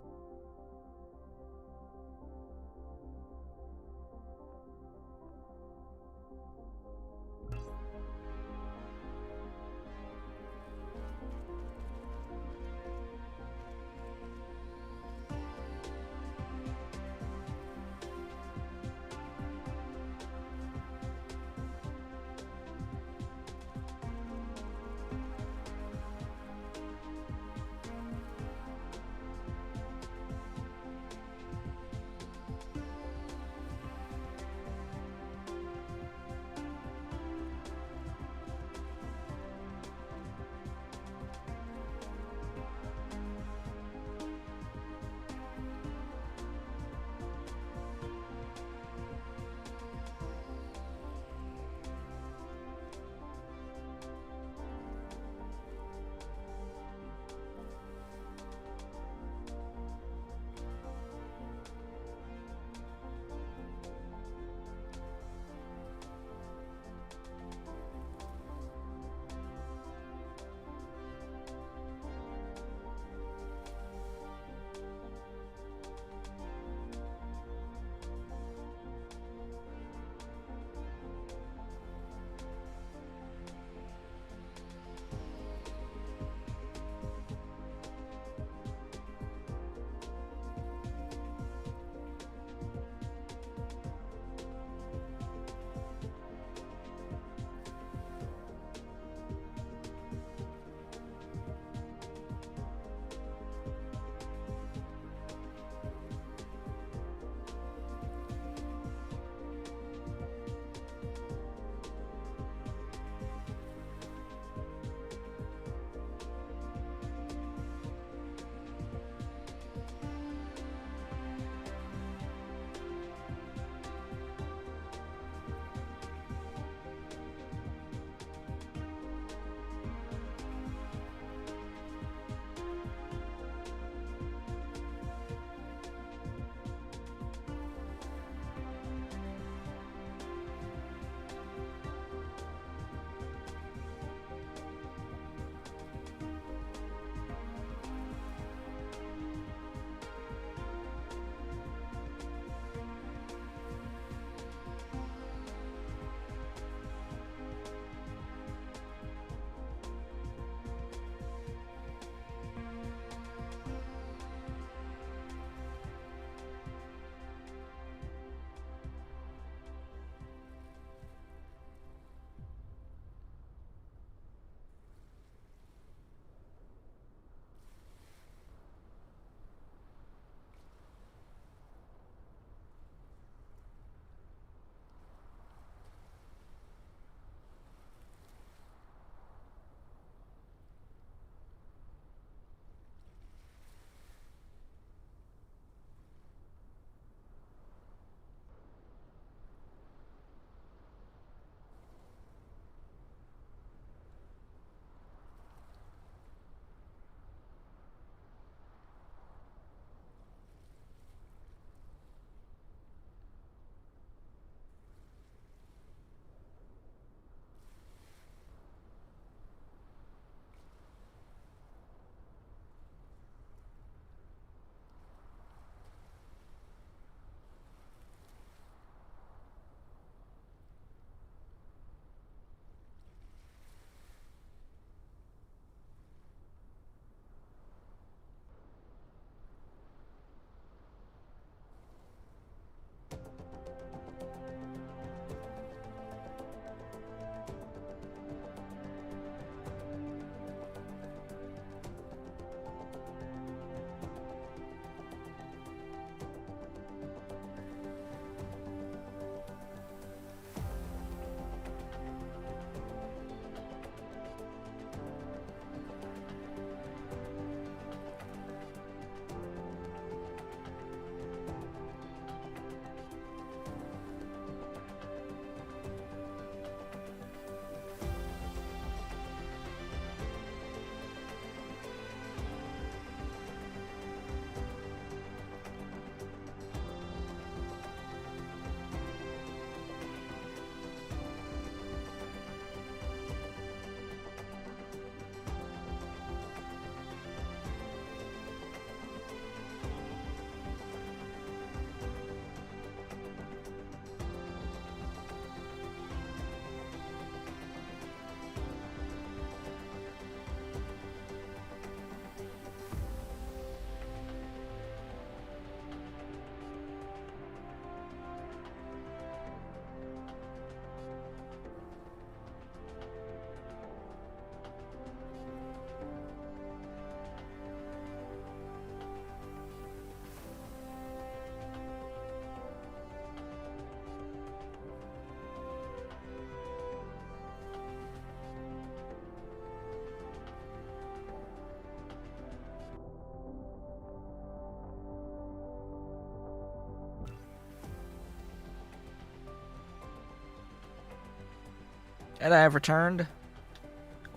And I have returned.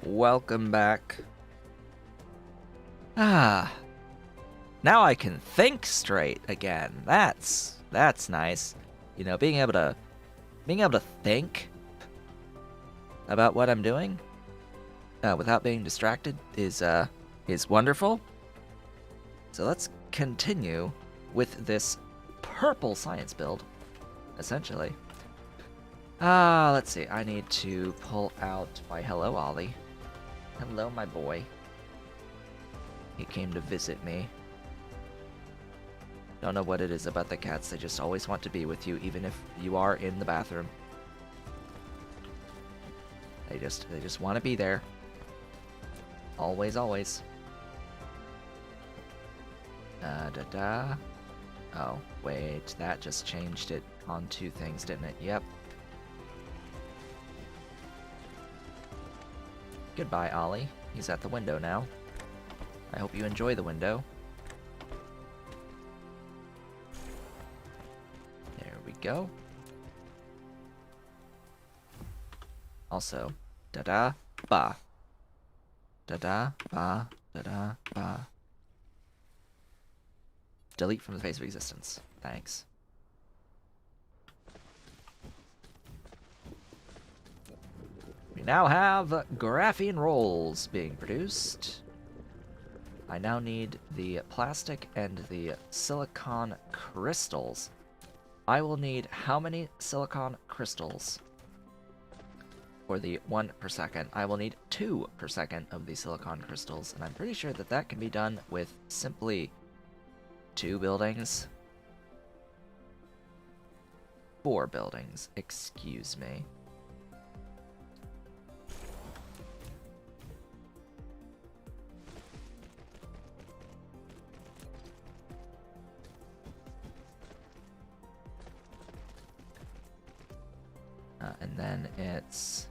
Welcome back. Ah. Now I can think straight again. That's nice. You know, being able to think about what I'm doing without being distracted is wonderful. So let's continue with this purple science build, essentially. Let's see. I need to pull out my hello, Ollie. Hello, my boy. He came to visit me. Don't know what it is about the cats. They just always want to be with you, even if you are in the bathroom. They just want to be there. Always, always. Da-da. Oh, wait. That just changed it on two things, didn't it? Yep. Goodbye, Ollie. He's at the window now. I hope you enjoy the window. There we go. Also, da-da, ba. Da-da, ba, da-da, ba. Delete from the face of existence. Thanks. We now have graphene rolls being produced. I now need the plastic and the silicon crystals. I will need how many silicon crystals? For the 1 per second. I will need 2 per second of the silicon crystals, and I'm pretty sure that that can be done with simply 2 buildings. 4 buildings, excuse me. And then it's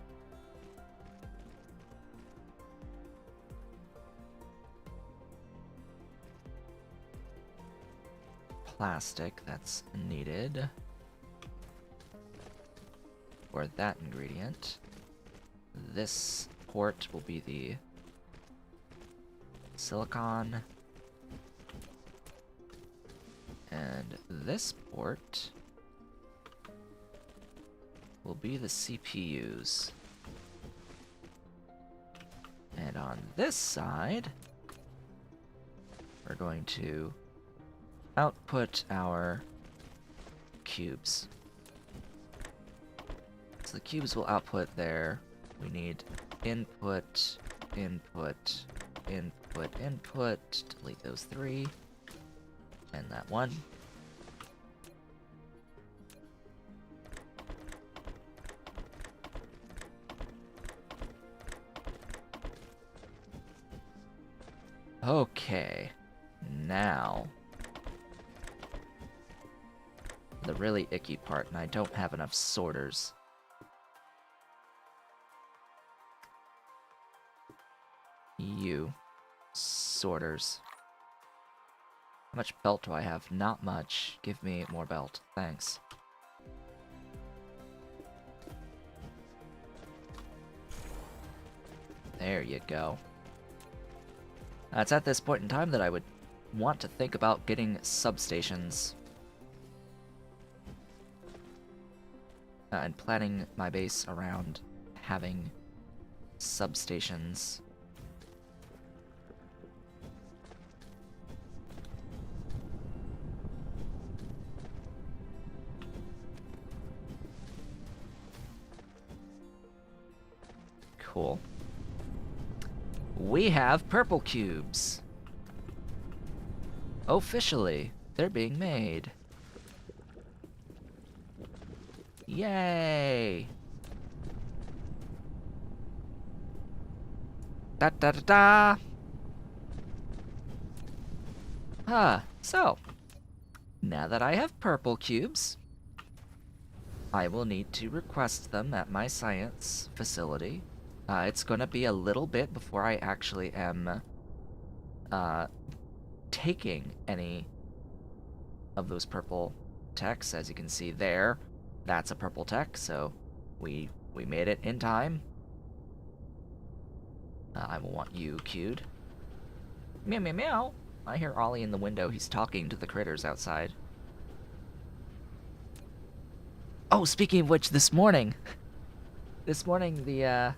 plastic that's needed for that ingredient. This port will be the silicon, and this port will be the CPUs. And on this side, we're going to output our cubes. So the cubes will output there. We need input, input, input, input. Delete those 3. And that 1. Okay, now the really icky part, and I don't have enough sorters. You sorters. How much belt do I have? Not much. Give me more belt. Thanks. There you go. It's at this point in time that I would want to think about getting substations. And planning my base around having substations. Cool. We have purple cubes. Officially, they're being made. Yay! Da da da da! So, now that I have purple cubes, I will need to request them at my science facility. It's gonna be a little bit before I actually am taking any of those purple techs. As you can see there, that's a purple tech, so we We made it in time. I will want you queued. Meow, meow, meow. I hear Ollie in the window. He's talking to the critters outside. Oh, speaking of which, this morning the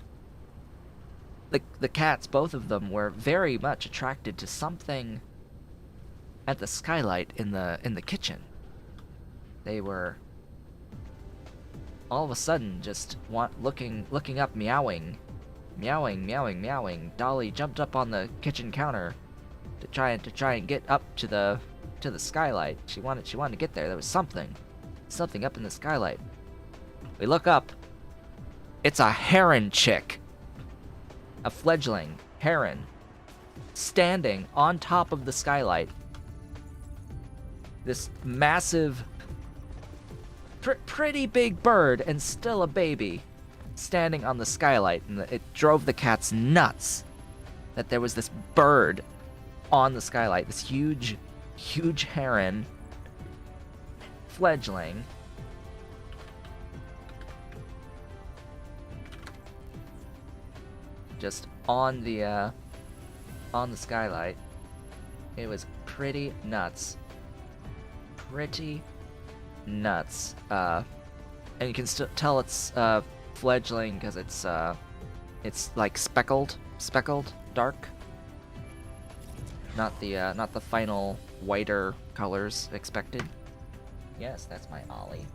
cats, both of them, were very much attracted to something at the skylight in the kitchen. They were all of a sudden just looking up, meowing. Dolly jumped up on the kitchen counter to try and get up to the skylight. She wanted to get there. There was something up in the skylight. We look up. It's a heron chick. A fledgling heron standing on top of the skylight. This massive, pretty big bird and still a baby standing on the skylight, and it drove the cats nuts that there was this bird on the skylight, this huge heron fledgling. Just on the skylight. It was pretty nuts. And you can still tell it's fledgling because it's like speckled dark. Not the final whiter colors expected. Yes, that's my Ollie.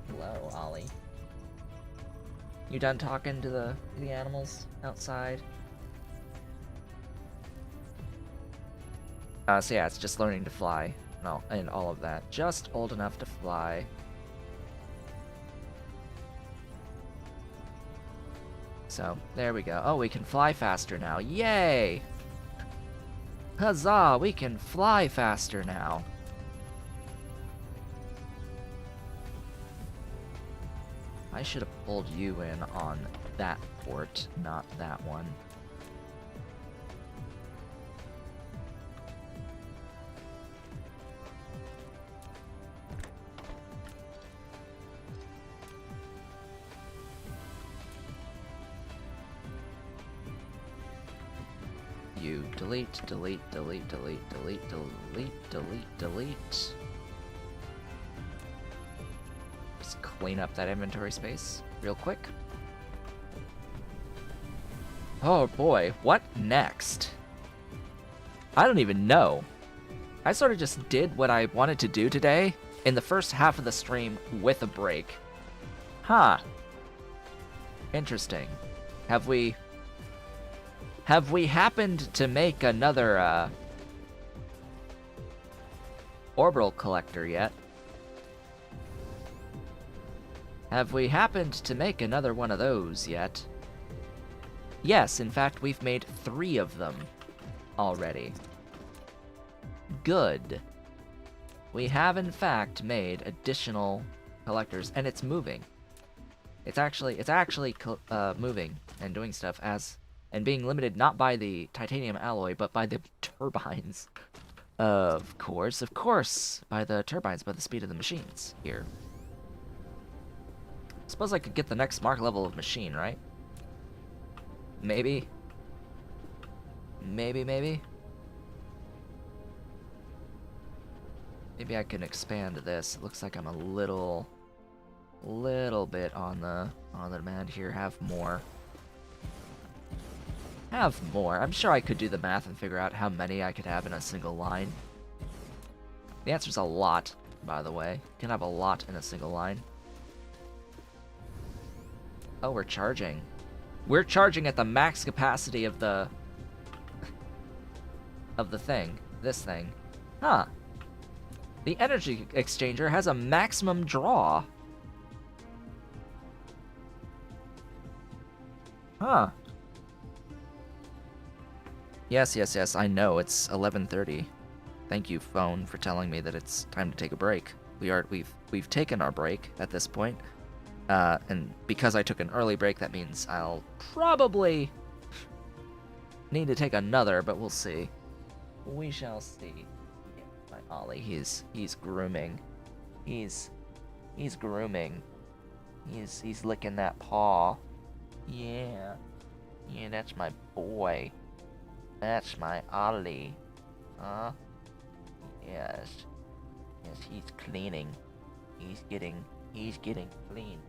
Hello, Ollie. You done talking to the animals outside? So yeah, it's just learning to fly. No, and all of that. Just old enough to fly. So, there we go. Oh, we can fly faster now. Yay! Huzzah! We can fly faster now. I should have pulled you in on that port, not that one. You delete. Just clean up that inventory space real quick. Oh boy, what next? I don't even know. I sort of just did what I wanted to do today in the first half of the stream with a break. Huh. Interesting. Have we happened to make another orbital collector yet? Have we happened to make another one of those yet? Yes, in fact, we've made 3 of them already. Good. We have, in fact, made additional collectors, and it's moving. It's actually moving and doing stuff and being limited not by the titanium alloy, but by the turbines. Of course, by the turbines, by the speed of the machines here. Suppose I could get the next smart level of machine, right? Maybe. Maybe I can expand this. It looks like I'm a little bit on the demand here. Have more. I'm sure I could do the math and figure out how many I could have in a single line. The answer's a lot, by the way. You can have a lot in a single line. Oh, we're charging. We're charging at the max capacity of the thing. This thing. Huh. The energy exchanger has a maximum draw. Huh. Yes, I know, it's 11:30. Thank you, phone, for telling me that it's time to take a break. We've taken our break at this point. And because I took an early break, that means I'll probably need to take another, but we'll see. We shall see. Yeah, my Ollie, he's grooming. He's grooming. He's licking that paw. Yeah. Yeah, that's my boy. That's my Ollie. Huh? Yes. Yes, he's cleaning. He's getting clean.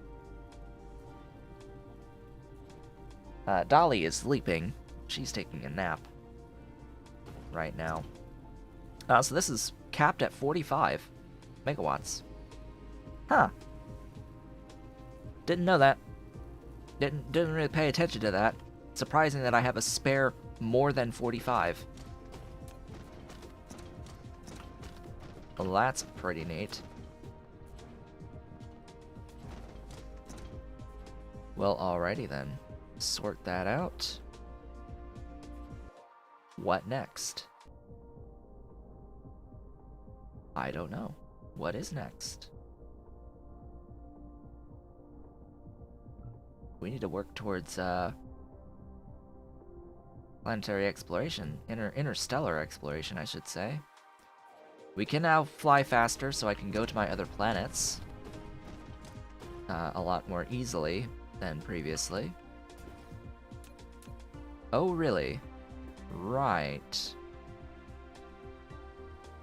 Dolly is sleeping. She's taking a nap right now. So this is capped at 45 megawatts. Huh. Didn't know that. Didn't really pay attention to that. Surprising that I have a spare more than 45. Well, that's pretty neat. Well, alrighty then. Sort that out. What next? I don't know. What is next? We need to work towards planetary exploration, interstellar exploration, I should say. We can now fly faster, so I can go to my other planets a lot more easily than previously. Oh, really? Right.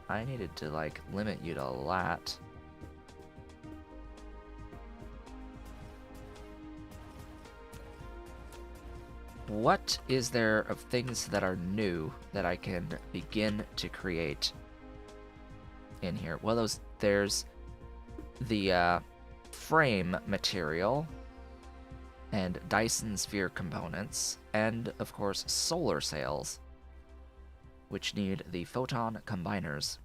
I needed to, like, limit you to a lot. What is there of things that are new that I can begin to create in here? Well, there's the frame material and Dyson Sphere components, and of course solar sails, which need the photon combiners.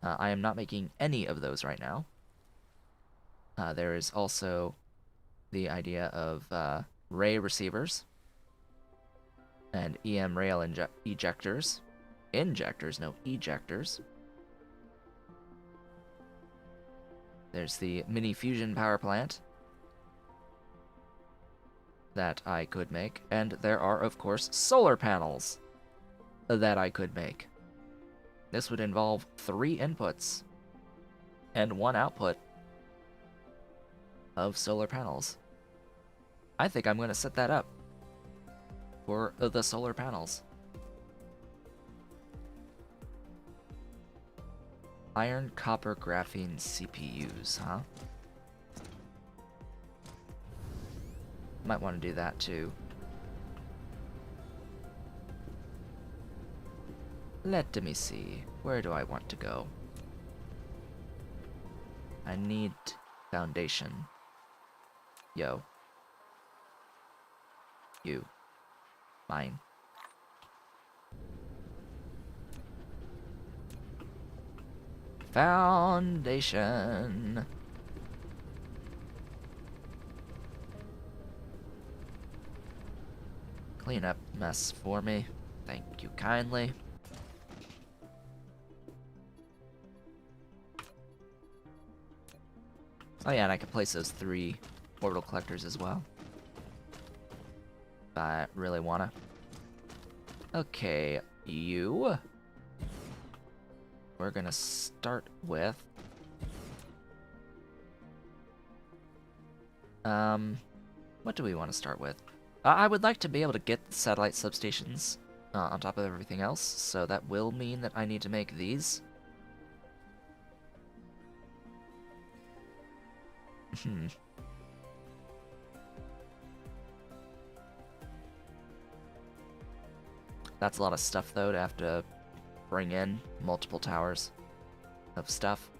I am not making any of those right now. There is also the idea of ray receivers and EM rail ejectors. Injectors, no ejectors. There's the mini fusion power plant that I could make, and there are, of course, solar panels that I could make. This would involve 3 inputs and 1 output of solar panels. I think I'm going to set that up for the solar panels. Iron, copper, graphene CPUs, huh? Might want to do that too. Let me see. Where do I want to go? I need foundation. Yo. You. Mine. Foundation. Clean up mess for me. Thank you kindly. Oh yeah, and I can place those 3 orbital collectors as well, if I really wanna. Okay, you. We're gonna start with what do we want to start with? I would like to be able to get the satellite substations on top of everything else, so that will mean that I need to make these. That's a lot of stuff, though, to have to bring in multiple towers of stuff.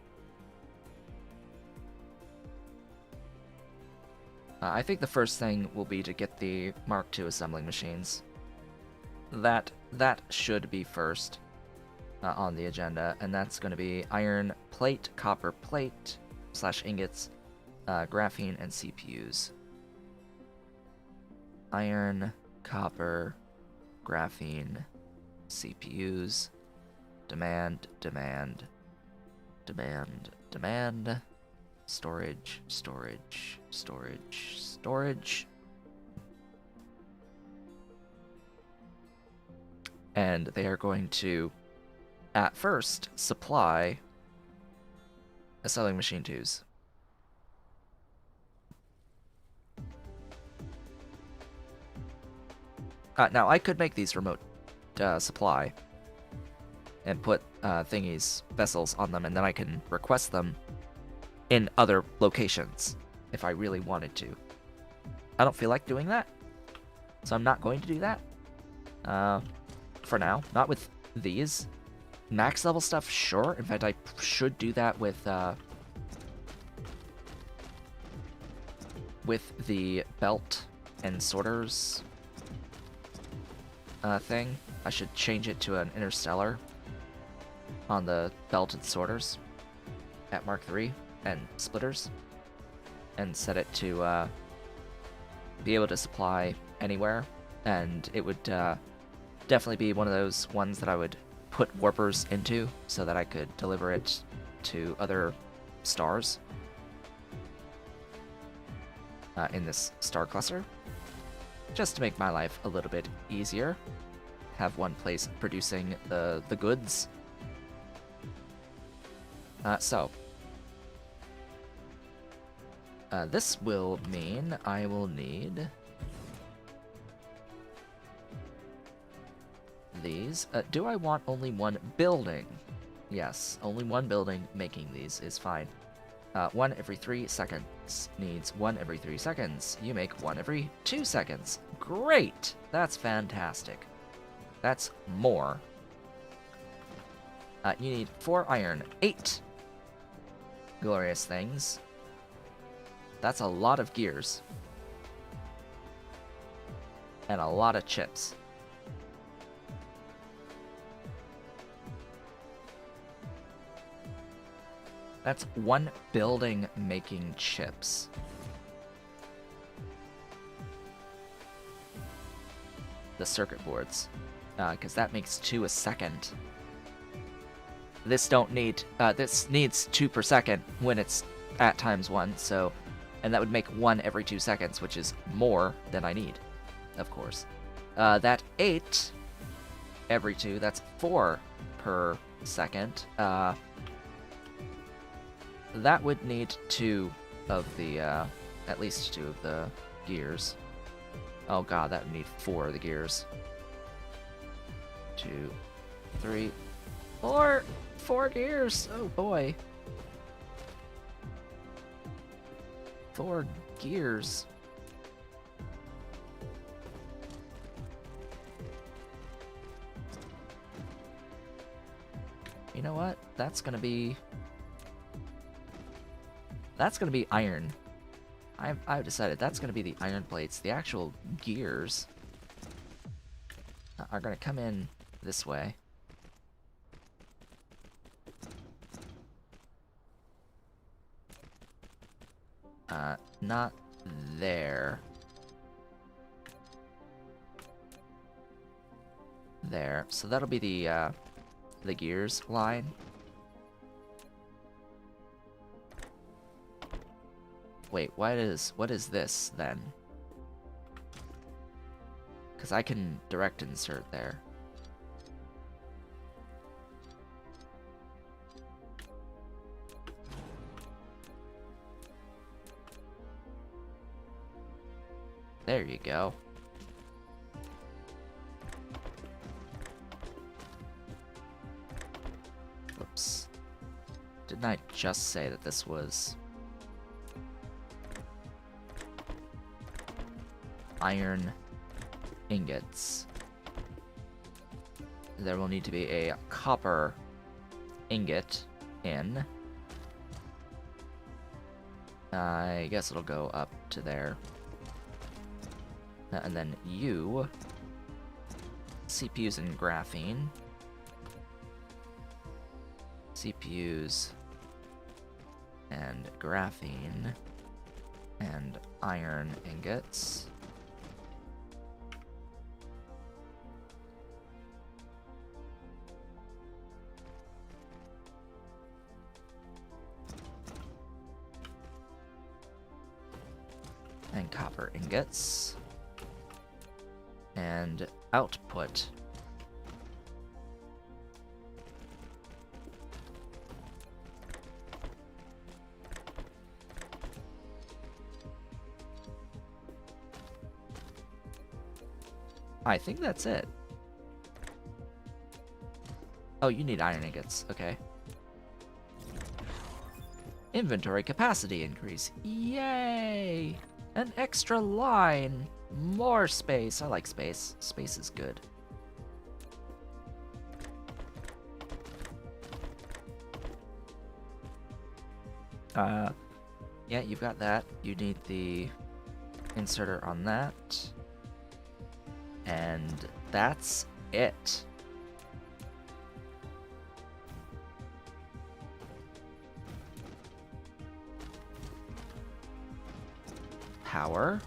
I think the first thing will be to get the Mark II assembling machines. That should be first on the agenda, and that's going to be iron plate, copper plate / ingots, graphene, and CPUs. Iron, copper, graphene, CPUs. Demand, demand, demand, demand. Storage, storage, storage, storage. And they are going to, at first, supply assembling machine 2s. Now, I could make these remote supply and put vessels on them, and then I can request them in other locations if I really wanted to. I don't feel like doing that, so I'm not going to do that. For now, not with these. Max level stuff, sure. In fact, I should do that with the belt and sorters thing. I should change it to an interstellar on the belt and sorters at Mark III and splitters, and set it to be able to supply anywhere. And it would definitely be one of those ones that I would put warpers into so that I could deliver it to other stars in this star cluster, just to make my life a little bit easier. Have one place producing the goods. This will mean I will need these. Do I want only one building? Yes, only one building making these is fine. 1 every 3 seconds needs 1 every 3 seconds. You make 1 every 2 seconds. Great! That's fantastic. That's more. You need 4 iron, 8 glorious things. That's a lot of gears. And a lot of chips. That's 1 building making chips. The circuit boards. Because that makes 2 a second. This this needs 2 per second when it's at ×1, so... And that would make 1 every 2 seconds, which is more than I need, of course. That 8 every 2, that's 4 per second. That would need 2 of the, at least 2 of the gears. Oh god, that would need 4 of the gears. 2, 3, 4! 4 gears! Oh boy. 4 gears. You know what? That's gonna be iron. I've decided that's gonna be the iron plates. The actual gears are gonna come in this way. Not there. There. So that'll be the gears line. Wait, what is this then? Because I can direct insert there. There you go. Whoops. Didn't I just say that this was iron ingots? There will need to be a copper ingot in. I guess it'll go up to there. And then you, CPUs and graphene, CPUs and graphene, and iron ingots. And copper ingots. And output. I think that's it. Oh, you need iron ingots. Okay. Inventory capacity increase. Yay! An extra line. More space. I like space. Space is good. Yeah, you've got that. You need the inserter on that. And that's it. Power.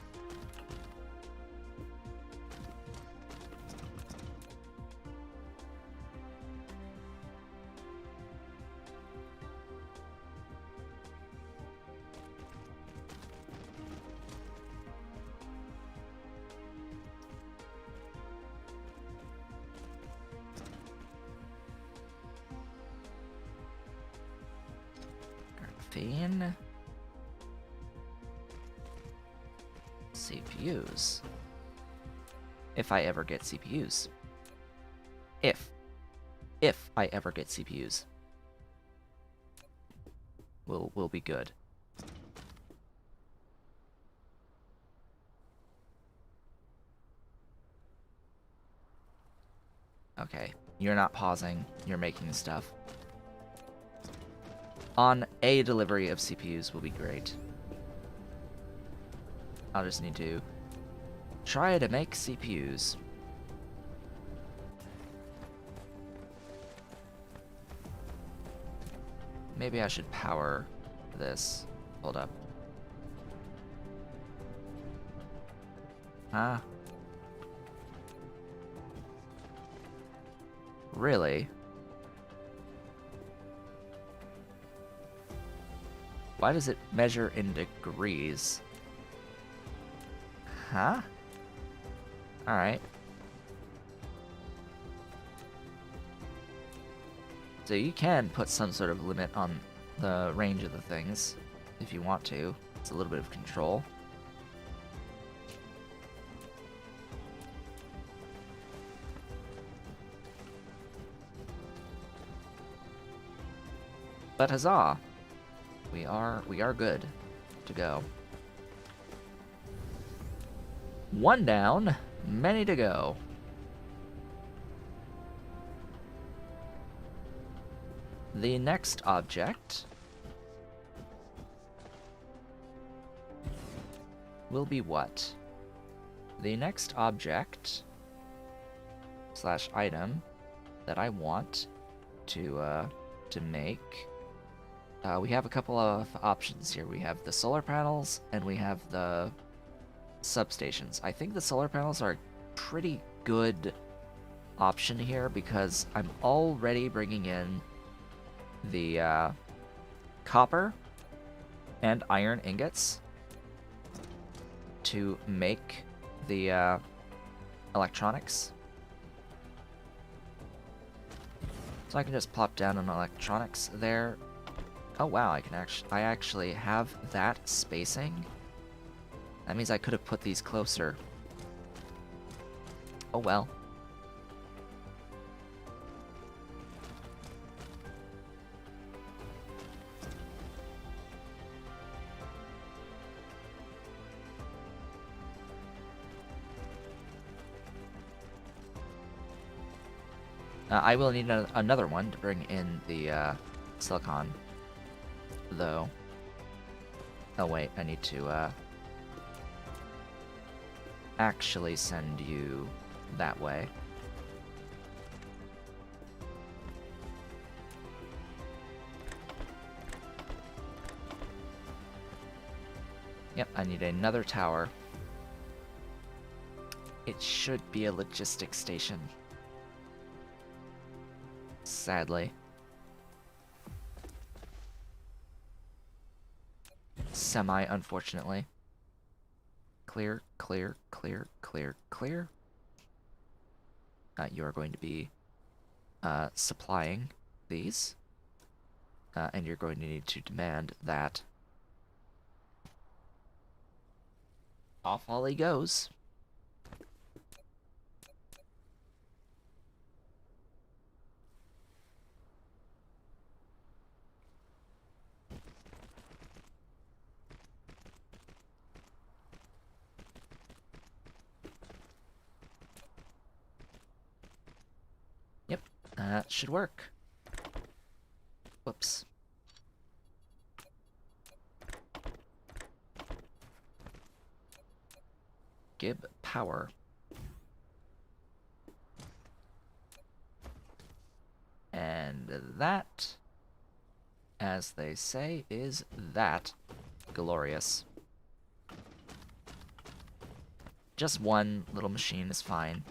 Graphene. CPUs. If I ever get CPUs. If I ever get CPUs. We'll be good. Okay, you're not pausing, you're making stuff. On a delivery of CPUs will be great. I'll just need to try to make CPUs. Maybe I should power this. Hold up. Huh? Really? Why does it measure in degrees? Huh? Alright. So you can put some sort of limit on the range of the things, if you want to. It's a little bit of control. But huzzah! We are good to go. One down, many to go. The next object will be what? The next object / item that I want to make. We have a couple of options here. We have the solar panels and we have the substations. I think the solar panels are a pretty good option here because I'm already bringing in the copper and iron ingots to make the electronics. So I can just plop down an electronics there. Oh wow, I actually have that spacing. That means I could have put these closer. Oh well. I will need another one to bring in the silicon, though. Oh wait, I need to actually send you that way. Yep, I need another tower. It should be a logistics station. Sadly. Semi-unfortunately. Clear, clear, clear, clear, clear. You are going to be supplying these. And you're going to need to demand that. Off Ollie goes. That should work. Whoops. Give power. And that, as they say, is that glorious. Just one little machine is fine.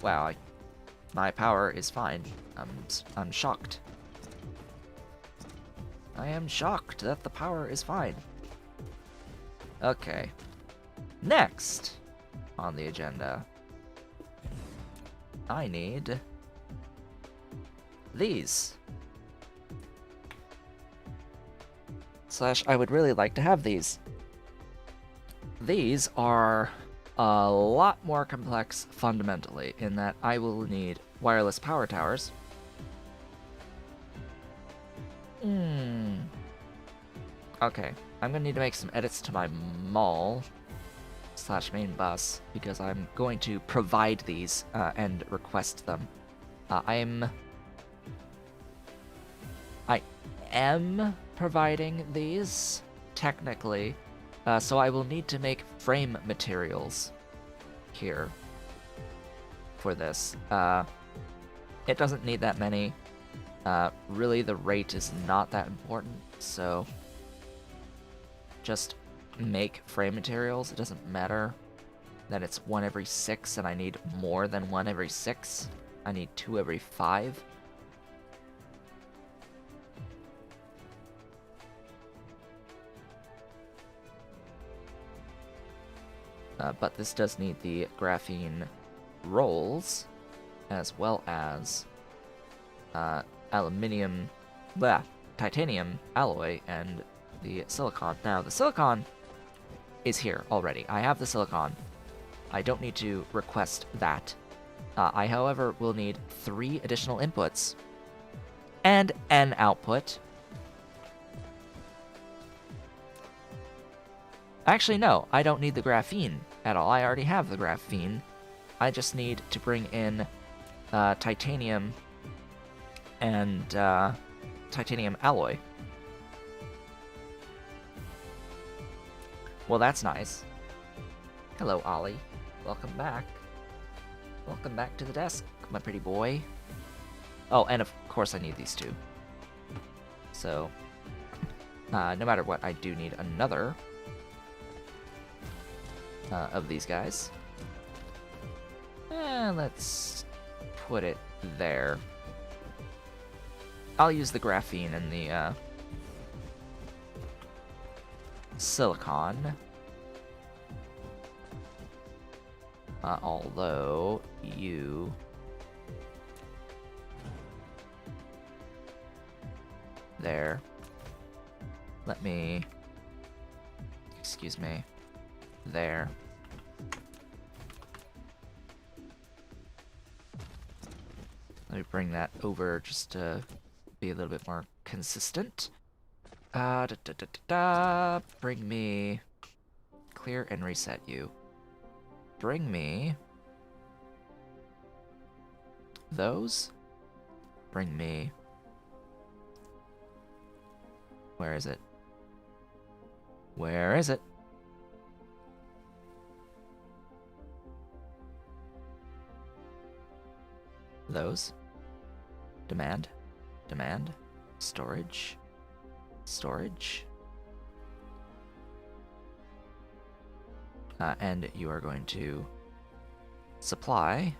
Wow, my power is fine. I'm shocked. I am shocked that the power is fine. Okay. Next on the agenda, I need these. Slash, I would really like to have these. These are a lot more complex fundamentally, in that I will need wireless power towers. Okay, I'm gonna need to make some edits to my mall / main bus, because I'm going to provide these and request them. I am providing these, technically, so I will need to make frame materials here for this. It doesn't need that many. Really, the rate is not that important, so just make frame materials. It doesn't matter that it's 1 every 6 and I need more than 1 every 6. I need 2 every 5. But this does need the graphene rolls, as well as titanium alloy and the silicon. Now, the silicon is here already. I have the silicon. I don't need to request that. I, however, will need 3 additional inputs and an output. Actually, no, I don't need the graphene at all. I already have the graphene. I just need to bring in titanium and titanium alloy. Well, that's nice. Hello, Ollie. Welcome back. Welcome back to the desk, my pretty boy. Oh, and of course I need these 2. So, no matter what, I do need another of these guys. And let's put it there. I'll use the graphene and the silicon. Although you there. Let me, excuse me, there. Let me bring that over just to be a little bit more consistent. Bring me, clear and reset you. Bring me those. Bring me, where is it? Where is it? Those. Demand. Demand. Storage. Storage. And you are going to supply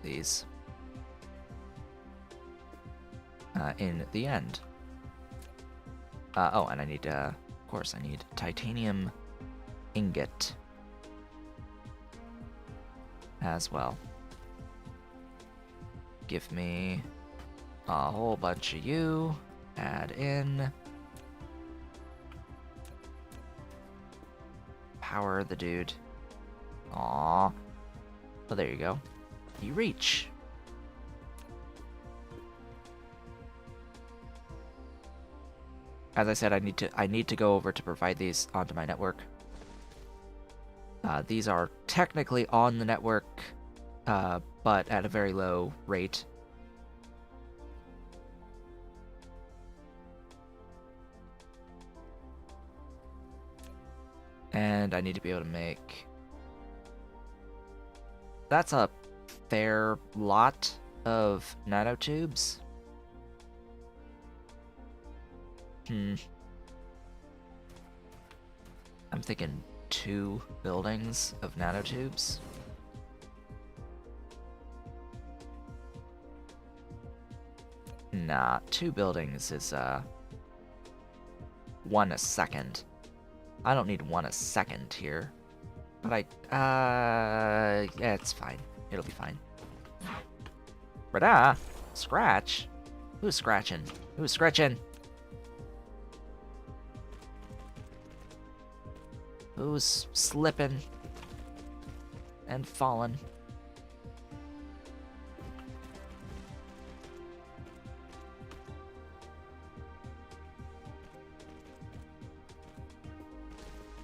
these in the end. Oh, and I need, of course, I need titanium ingot as well. Give me a whole bunch of you. Add in. Power the dude. Aww. Well, there you go. You reach. As I said, I need to go over to provide these onto my network. These are technically on the network, but at a very low rate. And I need to be able to make... That's a fair lot of nanotubes. I'm thinking 2 buildings of nanotubes. Nah, 2 buildings is 1 a second. I don't need 1 a second here. But yeah, it's fine. It'll be fine. Brada! Scratch? Who's scratching? Who's scratching? Who's slipping and falling?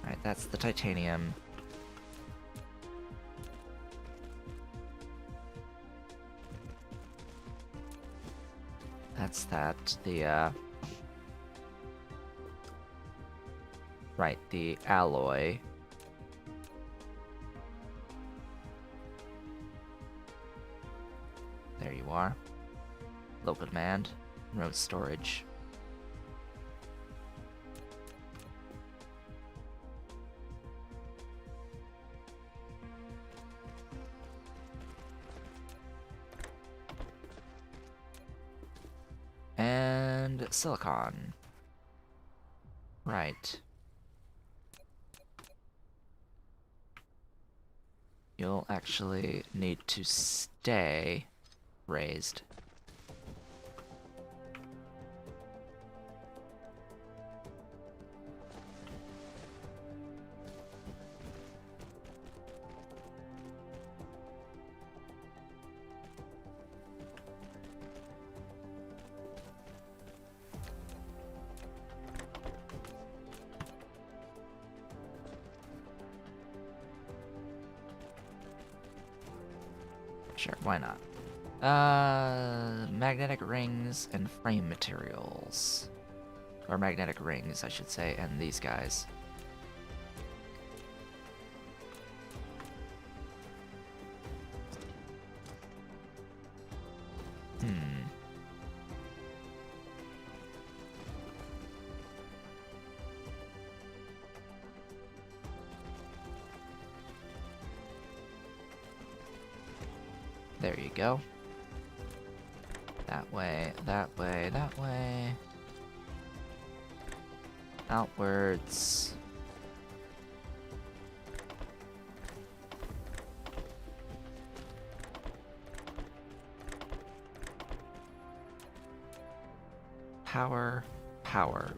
Alright, that's the titanium. That's that. Right, the alloy. There you are. Local demand. Remote storage. And silicon. Right. You'll actually need to stay raised. Sure, why not? Magnetic rings and frame materials. Or magnetic rings, I should say, and these guys. There you go. That way, that way, that way. Outwards. Power, power.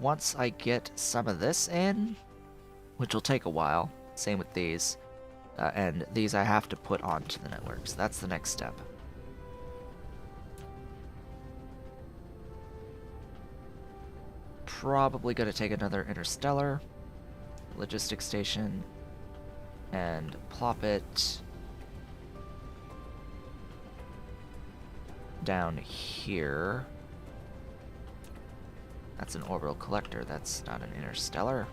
Once I get some of this in, which will take a while, same with these, and these I have to put onto the network, so that's the next step. Probably gonna take another interstellar logistics station and plop it down here. That's an orbital collector, that's not an interstellar.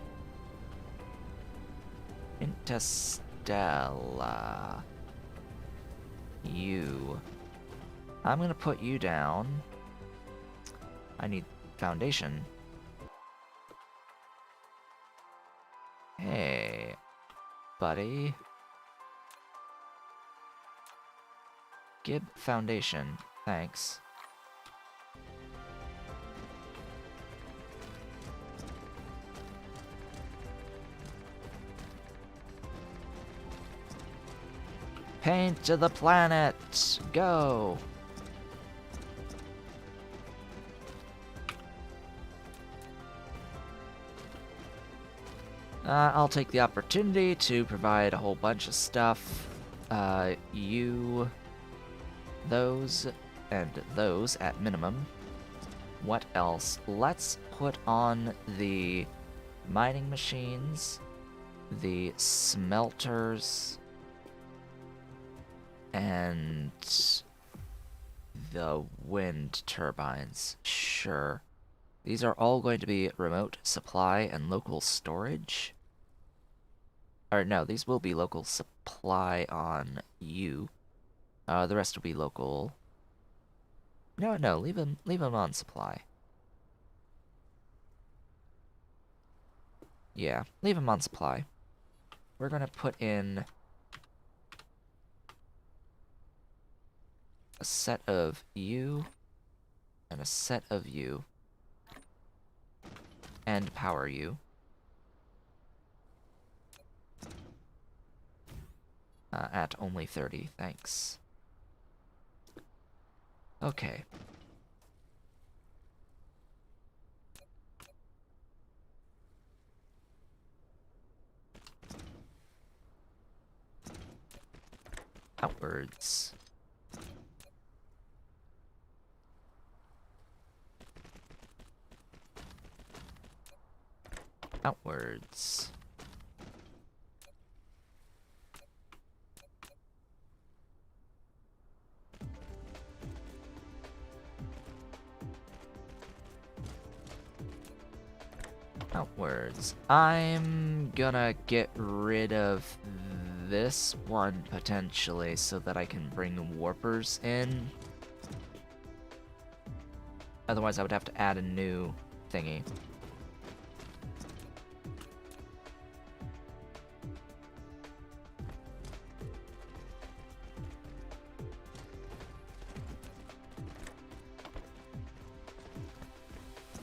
Interstellar. You. I'm gonna put you down. I need foundation. Hey, buddy. Gib foundation. Thanks. Paint to the planet! Go! I'll take the opportunity to provide a whole bunch of stuff. You, those, and those at minimum. What else? Let's put on the mining machines, the smelters, and the wind turbines. Sure. These are all going to be remote supply and local storage. Or no, these will be local supply on you. The rest will be local. No, leave them on supply. Yeah, leave them on supply. We're gonna put in a set of you and a set of you and power you. At only 30, thanks. Okay. Outwards. Outwards. Outwards. I'm gonna get rid of this one potentially so that I can bring warpers in. Otherwise I would have to add a new thingy.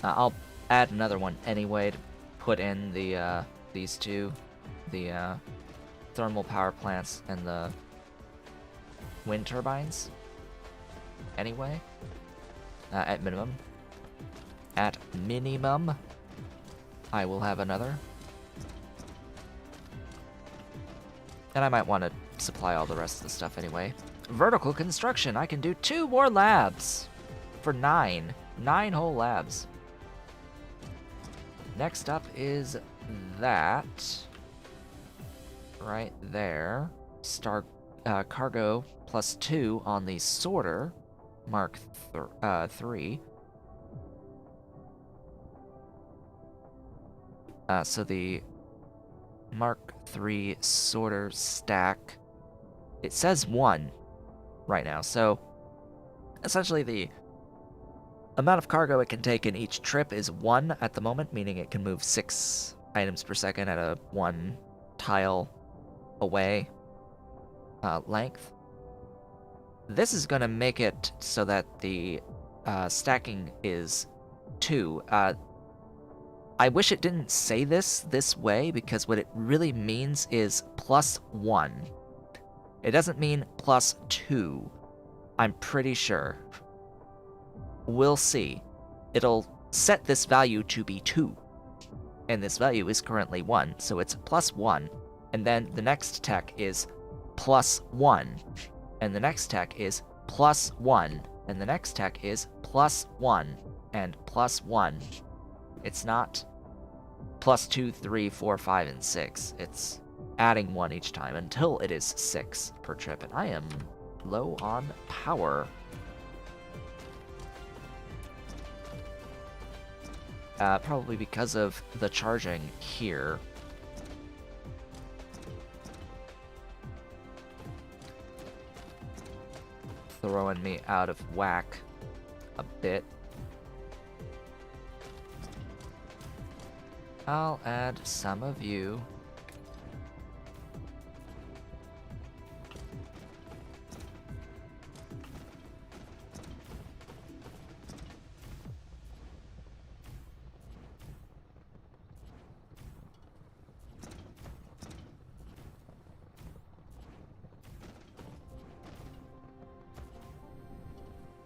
I'll add another one anyway to put in the these two, the thermal power plants and the wind turbines. Anyway, at minimum. At minimum, I will have another. And I might want to supply all the rest of the stuff anyway. Vertical construction, I can do 2 more labs for 9. 9 whole labs. Next up is that right there. Cargo +2 on the sorter, Mark 3. So the Mark 3 sorter stack, it says 1 right now. So essentially the amount of cargo it can take in each trip is 1 at the moment, meaning it can move 6 items per second at a 1 tile away length. This is going to make it so that the stacking is 2. I wish it didn't say this way, because what it really means is +1. It doesn't mean +2. I'm pretty sure. We'll see. It'll set this value to be 2. And this value is currently 1, so it's +1. And then the next tech is +1. And the next tech is +1. And the next tech is +1. And +1. It's not +2, 3, 4, 5, and 6. It's adding 1 each time until it is 6 per trip. And I am low on power. Probably because of the charging here. Throwing me out of whack a bit. I'll add some of you.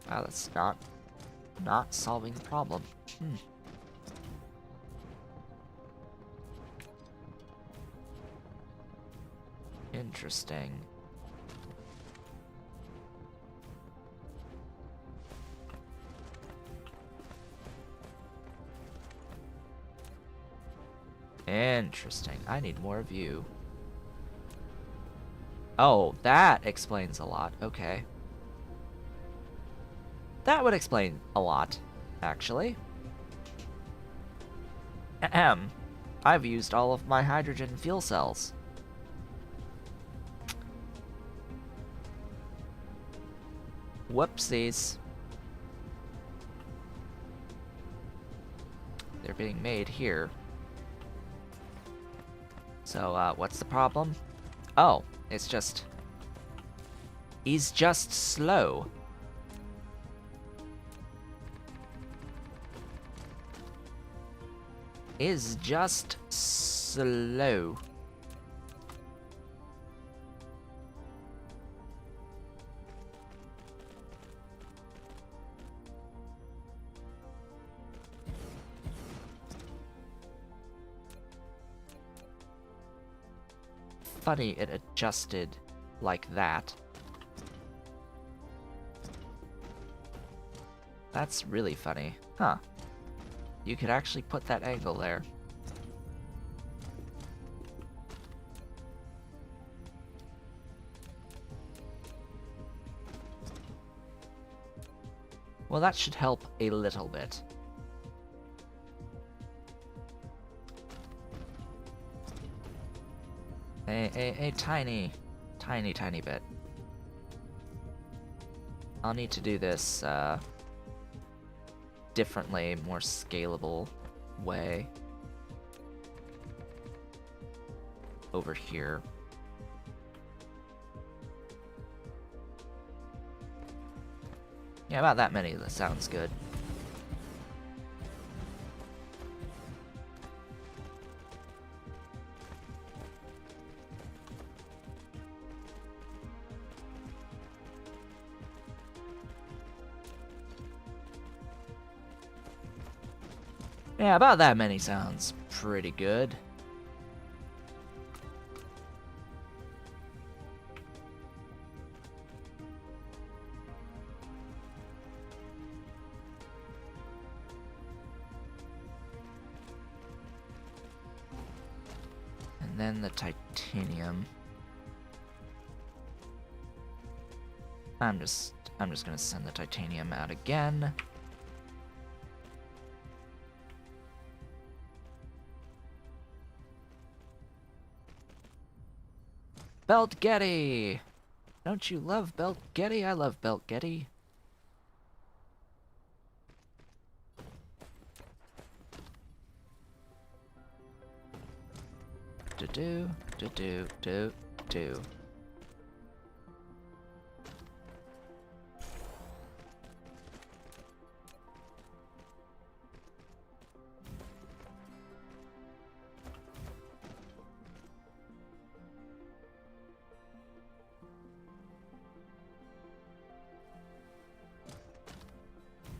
That's not solving the problem. Interesting. Interesting. I need more of you. Oh, that explains a lot. Okay. That would explain a lot, actually. Ahem. I've used all of my hydrogen fuel cells. Whoopsies. They're being made here. So, what's the problem? Oh, it's just... he's just slow. Is just slow. Funny it adjusted like that. That's really funny. Huh. You could actually put that angle there. Well, that should help a little bit. A tiny bit. I'll need to do this, differently, more scalable way. Over here. Yeah, about that many, that sounds good. Yeah, about that many sounds pretty good. And then the titanium. I'm just gonna send the titanium out again. Belt Getty! Don't you love Belt Getty? I love Belt Getty. Do.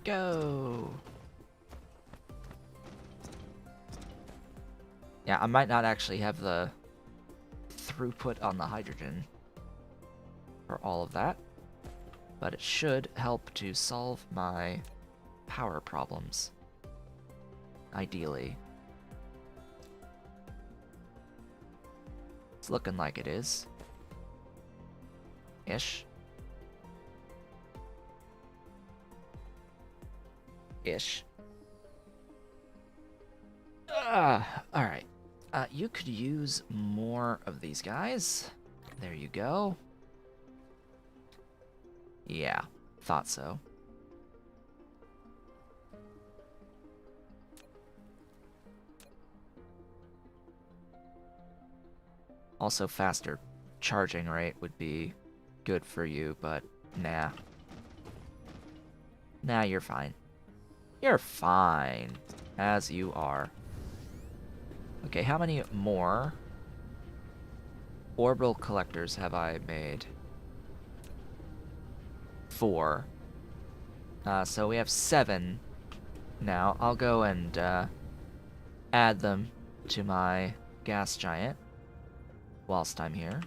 Go! Yeah, I might not actually have the throughput on the hydrogen for all of that, but it should help to solve my power problems. Ideally. It's looking like it is. Ish. Alright. You could use more of these guys. There you go. Yeah, thought so. Also, faster charging rate would be good for you, but nah. Nah, you're fine. You're fine, as you are. Okay, how many more orbital collectors have I made? 4. So we have 7 now. I'll go and add them to my gas giant whilst I'm here.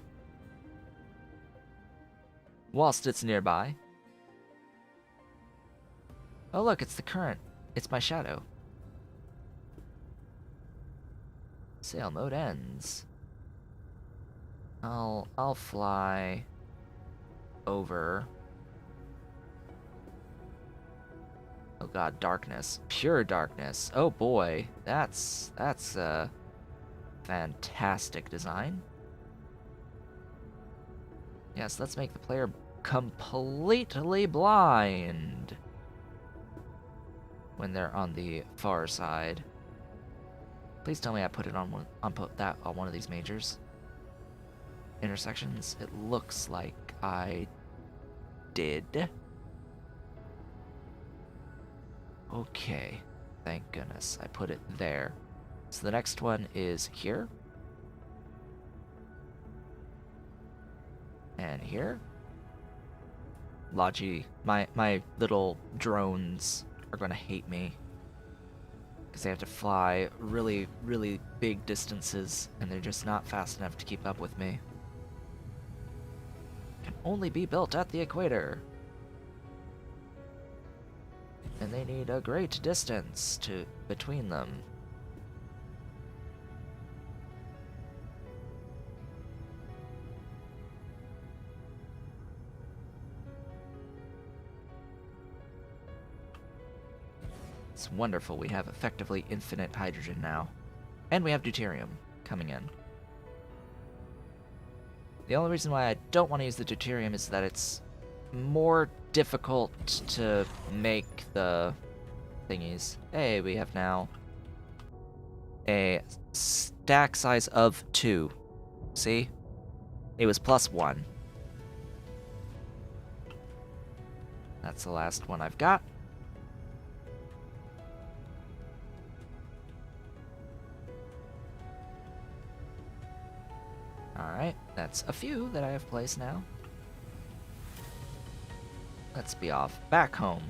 Whilst it's nearby. Oh look, it's the current. It's my shadow. Sail mode ends. I'll fly over. Oh god, darkness. Pure darkness. Oh boy. That's a fantastic design. Yes, let's make the player completely blind when they're on the far side. Please tell me I put it on put that on one of these majors. Intersections. It looks like I did. Okay. Thank goodness I put it there. So the next one is here. And here. Logi, my little drones are gonna hate me. Because they have to fly really, really big distances, and they're just not fast enough to keep up with me. Can only be built at the equator. And they need a great distance between them. It's wonderful, we have effectively infinite hydrogen now. And we have deuterium coming in. The only reason why I don't want to use the deuterium is that it's more difficult to make the thingies. Hey, we have now a stack size of 2. See? It was +1. That's the last one I've got. Alright, that's a few that I have placed now. Let's be off. Back home.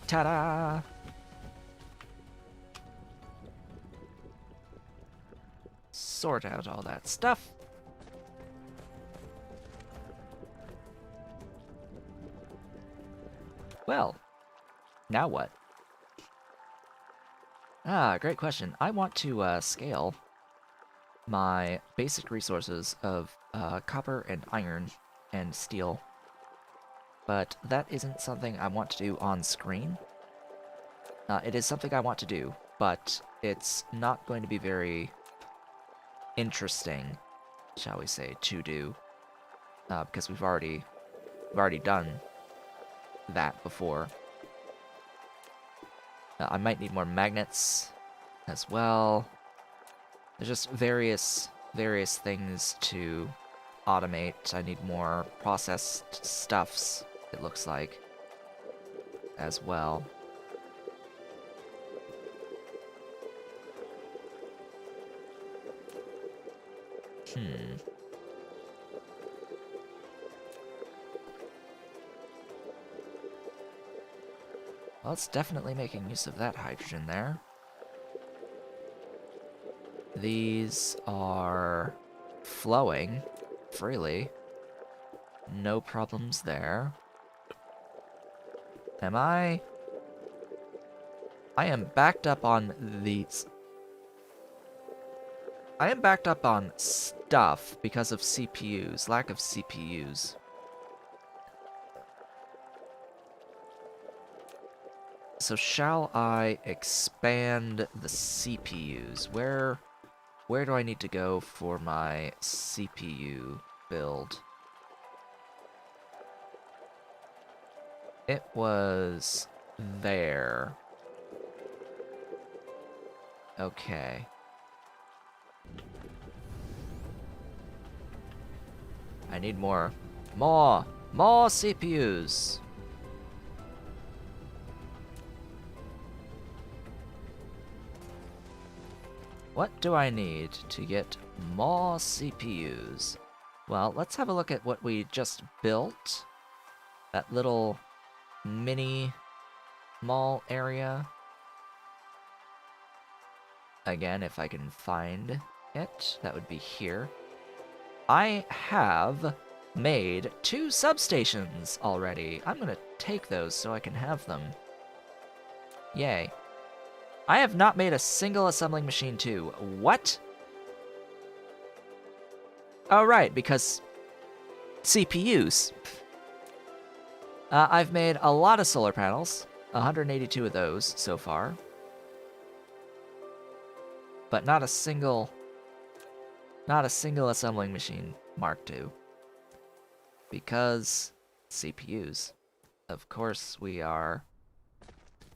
Ta-da! Sort out all that stuff. Well, now what? Great question. I want to scale my basic resources of copper and iron and steel, but that isn't something I want to do on screen. It is something I want to do, but it's not going to be very interesting, shall we say, to do, because we've already done that before. I might need more magnets as well. There's just various things to automate. I need more processed stuffs, it looks like, as well. Well, it's definitely making use of that hydrogen there. These are flowing freely. No problems there. I am backed up on these. I am backed up on stuff because of CPUs, lack of CPUs. So shall I expand the CPUs? Where do I need to go for my CPU build? It was there. Okay. I need more CPUs. What do I need to get more CPUs? Well, let's have a look at what we just built. That little mini mall area. Again, if I can find it, that would be here. I have made 2 substations already. I'm gonna take those so I can have them. Yay. I have not made a single assembling machine 2. What? Oh, right, because CPUs. I've made a lot of solar panels, 182 of those so far, but not a single assembling machine Mark II, because CPUs. Of course, we are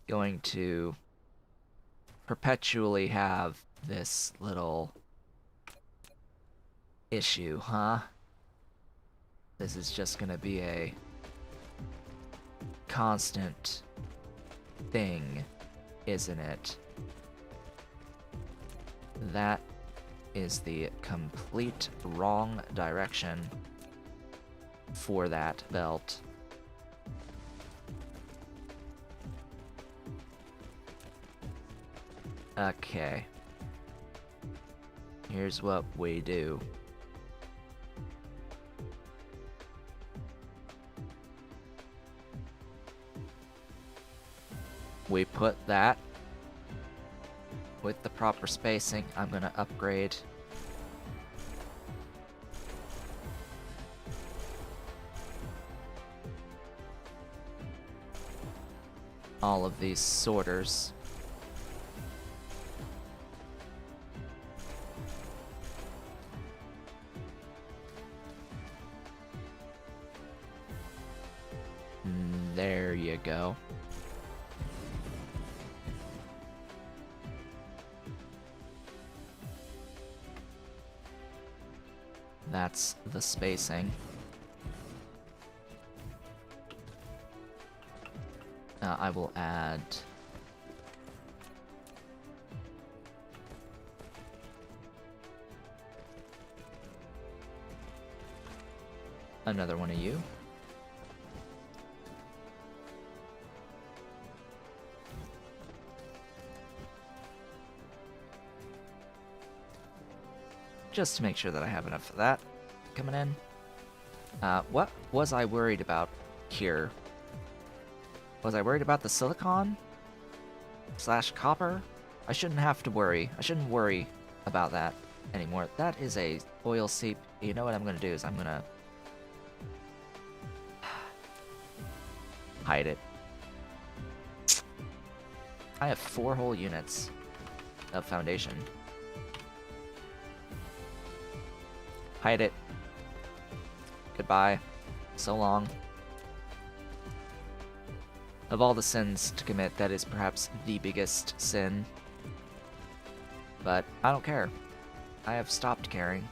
going to perpetually have this little issue, huh? This is just gonna be a constant thing, isn't it? That is the complete wrong direction for that belt. Okay. Here's what we do. We put that with the proper spacing. I'm gonna upgrade all of these sorters. There you go. That's the spacing. I will add another one of you. Just to make sure that I have enough of that coming in. What was I worried about here? Was I worried about the silicon? / copper? I shouldn't have to worry. I shouldn't worry about that anymore. That is a oil seep. You know what I'm gonna do is I'm gonna hide it. I have 4 whole units of foundation. Hide it. Goodbye. So long. Of all the sins to commit, that is perhaps the biggest sin. But I don't care. I have stopped caring.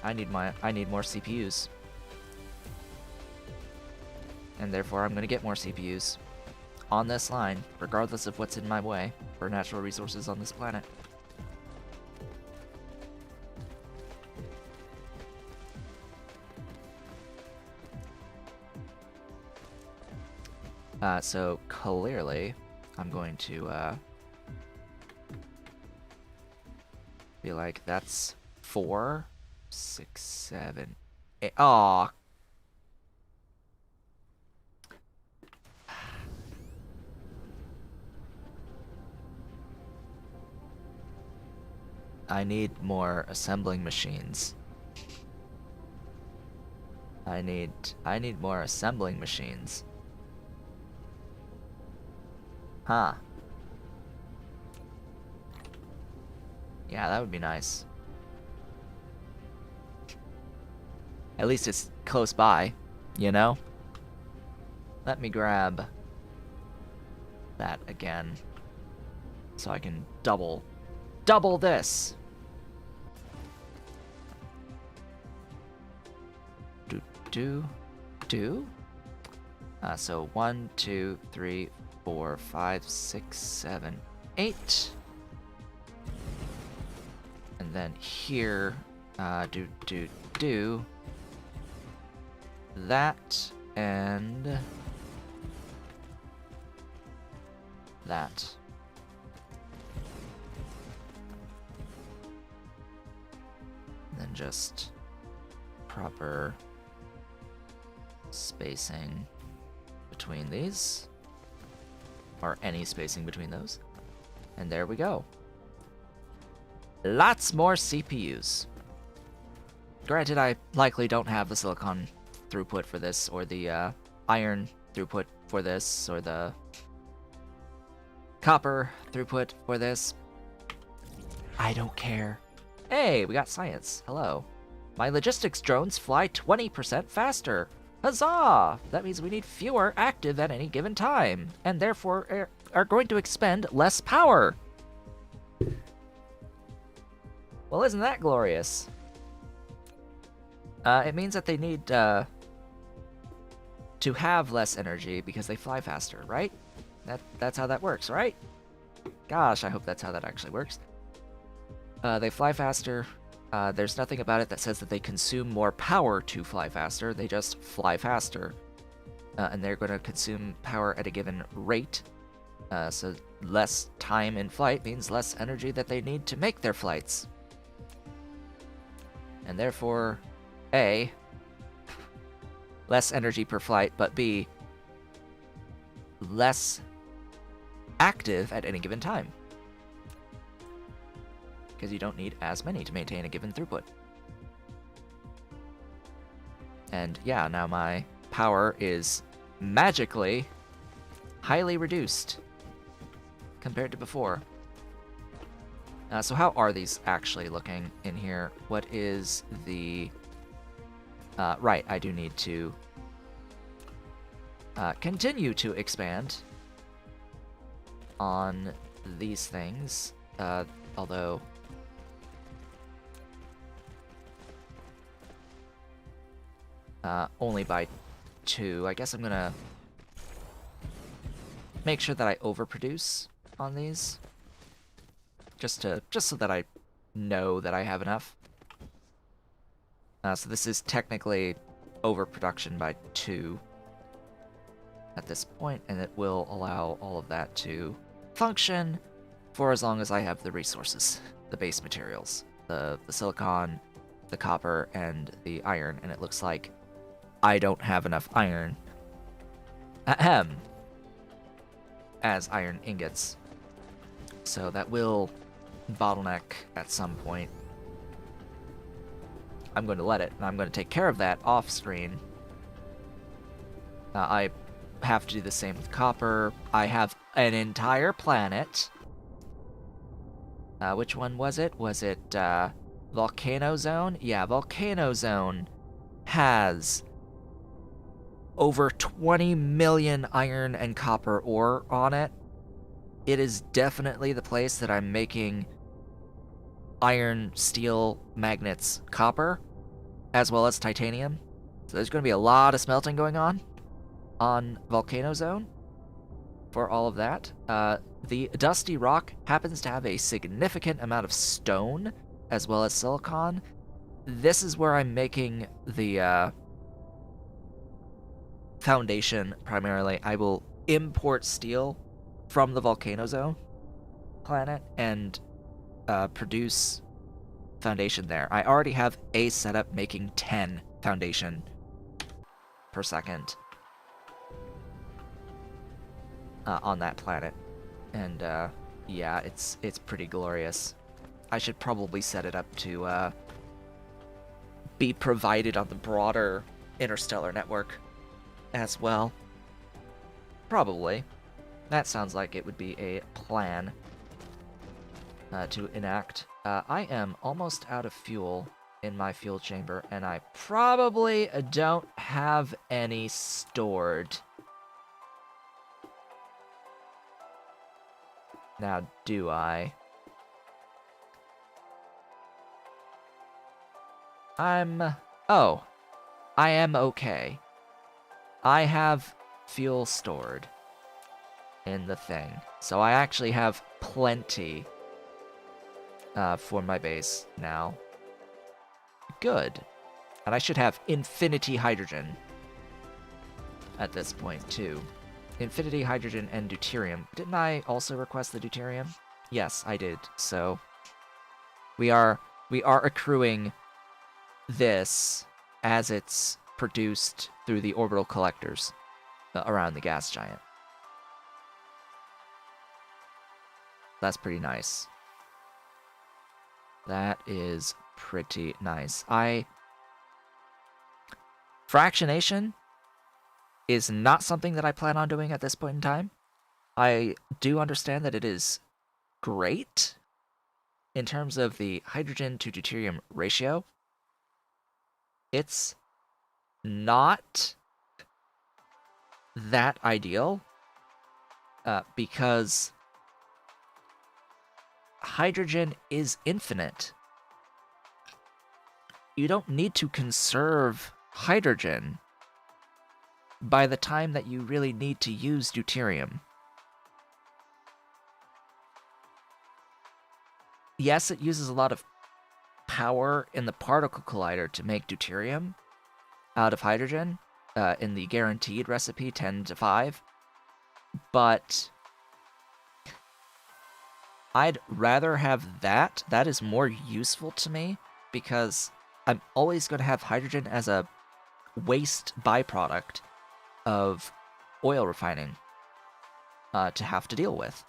I need more CPUs. And therefore I'm gonna get more CPUs on this line, regardless of what's in my way for natural resources on this planet. So clearly, I'm going to be like, that's 4, 6, 7, 8. Aw. I need more assembling machines. I need more assembling machines. Huh. Yeah, that would be nice. At least it's close by, you know? Let me grab that again, so I can double this. Do. So 1, 2, 3, 4, 5, 6, 7, 8. And then here, do that, and that. And then just proper spacing between these, or any spacing between those. And there we go. Lots more CPUs. Granted, I likely don't have the silicon throughput for this, or the iron throughput for this, or the copper throughput for this. I don't care. Hey, we got science. Hello. My logistics drones fly 20% faster. Huzzah! That means we need fewer active at any given time, and therefore are going to expend less power. Well, isn't that glorious? It means that they need to have less energy because they fly faster, right? That's how that works, right? Gosh, I hope that's how that actually works. They fly faster. There's nothing about it that says that they consume more power to fly faster. They just fly faster. And they're going to consume power at a given rate. So less time in flight means less energy that they need to make their flights. And therefore, A, less energy per flight, but B, less active at any given time. Because you don't need as many to maintain a given throughput. And yeah, now my power is magically highly reduced compared to before. So how are these actually looking in here? What is the... right, I do need to continue to expand on these things, although... only by 2. I guess I'm gonna make sure that I overproduce on these, just so that I know that I have enough. So this is technically overproduction by 2 at this point, and it will allow all of that to function for as long as I have the resources, the base materials, the silicon, the copper, and the iron. And it looks like I don't have enough iron as iron ingots, so that will bottleneck at some point. I'm going to let it, and I'm going to take care of that off screen. I have to do the same with copper. I have an entire planet. Which one was it? Was it Volcano Zone? Yeah, Volcano Zone has over 20 million iron and copper ore on it. It is definitely the place that I'm making iron, steel, magnets, copper, as well as titanium. So there's going to be a lot of smelting going on Volcano Zone for all of that. The Dusty Rock happens to have a significant amount of stone as well as silicon. This is where I'm making the foundation primarily. I will import steel from the Volcano Zone planet and produce foundation there. I already have a setup making 10 foundation per second on that planet, and yeah, it's pretty glorious. I should probably set it up to be provided on the broader interstellar network as well. Probably. That sounds like it would be a plan to enact. I am almost out of fuel in my fuel chamber, and I probably don't have any stored. Now, do I? Oh, I am okay. I have fuel stored in the thing, so I actually have plenty for my base now. Good. And I should have infinity hydrogen at this point, too. Infinity, hydrogen, and deuterium. Didn't I also request the deuterium? Yes, I did. So we are accruing this as it's produced through the orbital collectors around the gas giant. That's pretty nice. That is pretty nice. Fractionation is not something that I plan on doing at this point in time. I do understand that it is great in terms of the hydrogen to deuterium ratio. It's not that ideal because hydrogen is infinite. You don't need to conserve hydrogen by the time that you really need to use deuterium. Yes, it uses a lot of power in the particle collider to make deuterium out of hydrogen in the guaranteed recipe 10-5, but I'd rather have that. That is more useful to me because I'm always going to have hydrogen as a waste byproduct of oil refining to have to deal with.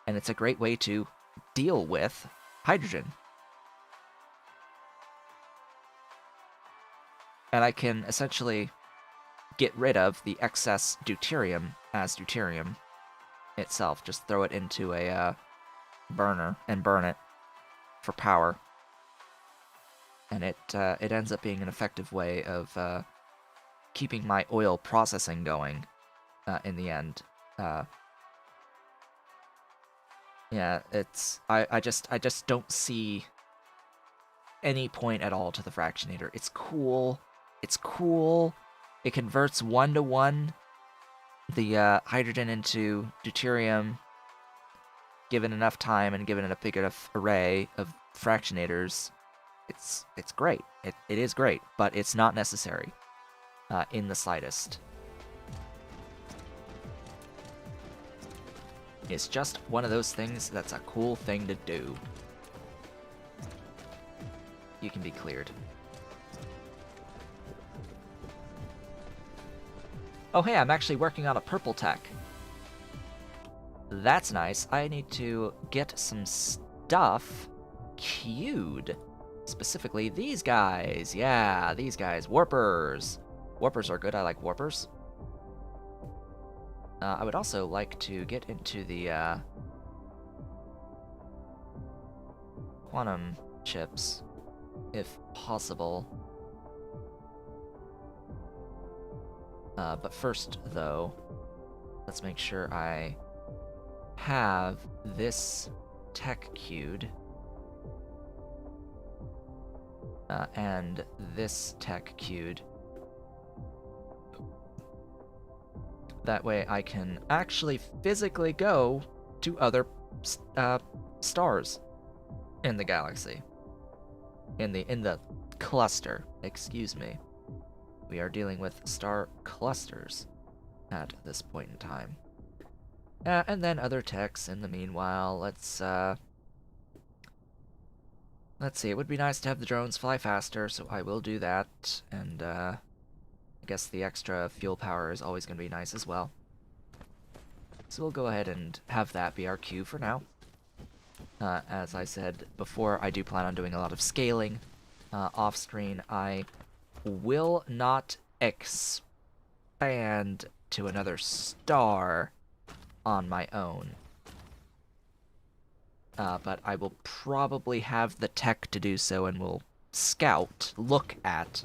And it's a great way to deal with hydrogen. And I can essentially get rid of the excess deuterium as deuterium itself. Just throw it into a burner and burn it for power. And it ends up being an effective way of keeping my oil processing going in the end. Yeah, I just don't see any point at all to the fractionator. It's cool. It's cool. It converts 1-to-1 the hydrogen into deuterium, given enough time and given a big enough array of fractionators. It's great. It is great, but it's not necessary in the slightest. It's just one of those things that's a cool thing to do. You can be cleared. Oh hey, I'm actually working on a purple tech. That's nice. I need to get some stuff queued. Specifically these guys. Yeah, these guys. Warpers. Warpers are good. I like warpers. I would also like to get into the quantum chips, if possible. But first, though, let's make sure I have this tech queued. And this tech queued. That way I can actually physically go to other stars in the galaxy. In the cluster, excuse me. We are dealing with star clusters at this point in time. And then other techs in the meanwhile. Let's see, it would be nice to have the drones fly faster, so I will do that. And I guess the extra fuel power is always going to be nice as well. So we'll go ahead and have that be our queue for now. As I said before, I do plan on doing a lot of scaling off-screen. I will not expand to another star on my own. But I will probably have the tech to do so, and will look at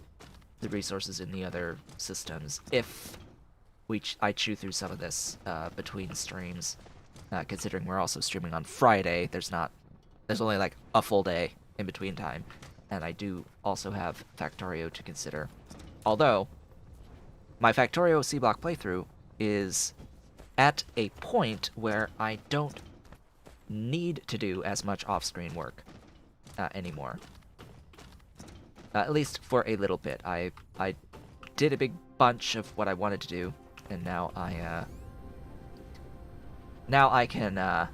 the resources in the other systems if I chew through some of this between streams. Considering we're also streaming on Friday, there's only like a full day in between time. And I do also have Factorio to consider. Although, my Factorio C-Block playthrough is at a point where I don't need to do as much off-screen work anymore. At least for a little bit. I did a big bunch of what I wanted to do and now I can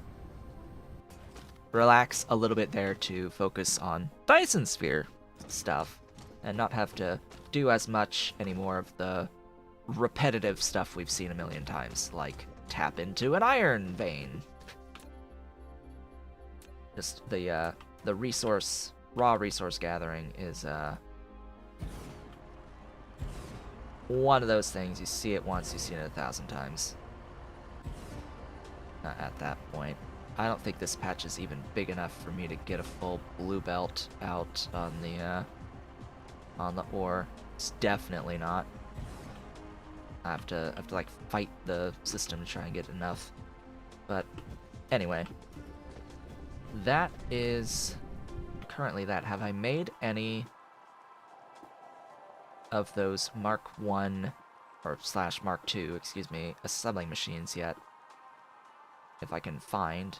relax a little bit there to focus on Dyson Sphere stuff and not have to do as much anymore of the repetitive stuff we've seen a million times, like tap into an iron vein. Just the raw resource gathering is one of those things. You see it once, you see it 1,000 times. At that point, I don't think this patch is even big enough for me to get a full blue belt out on the ore. It's definitely not. I have to like fight the system to try and get enough. But anyway, that is currently that. Have I made any of those Mark 1 or / Mark 2, excuse me, assembling machines yet? If I can find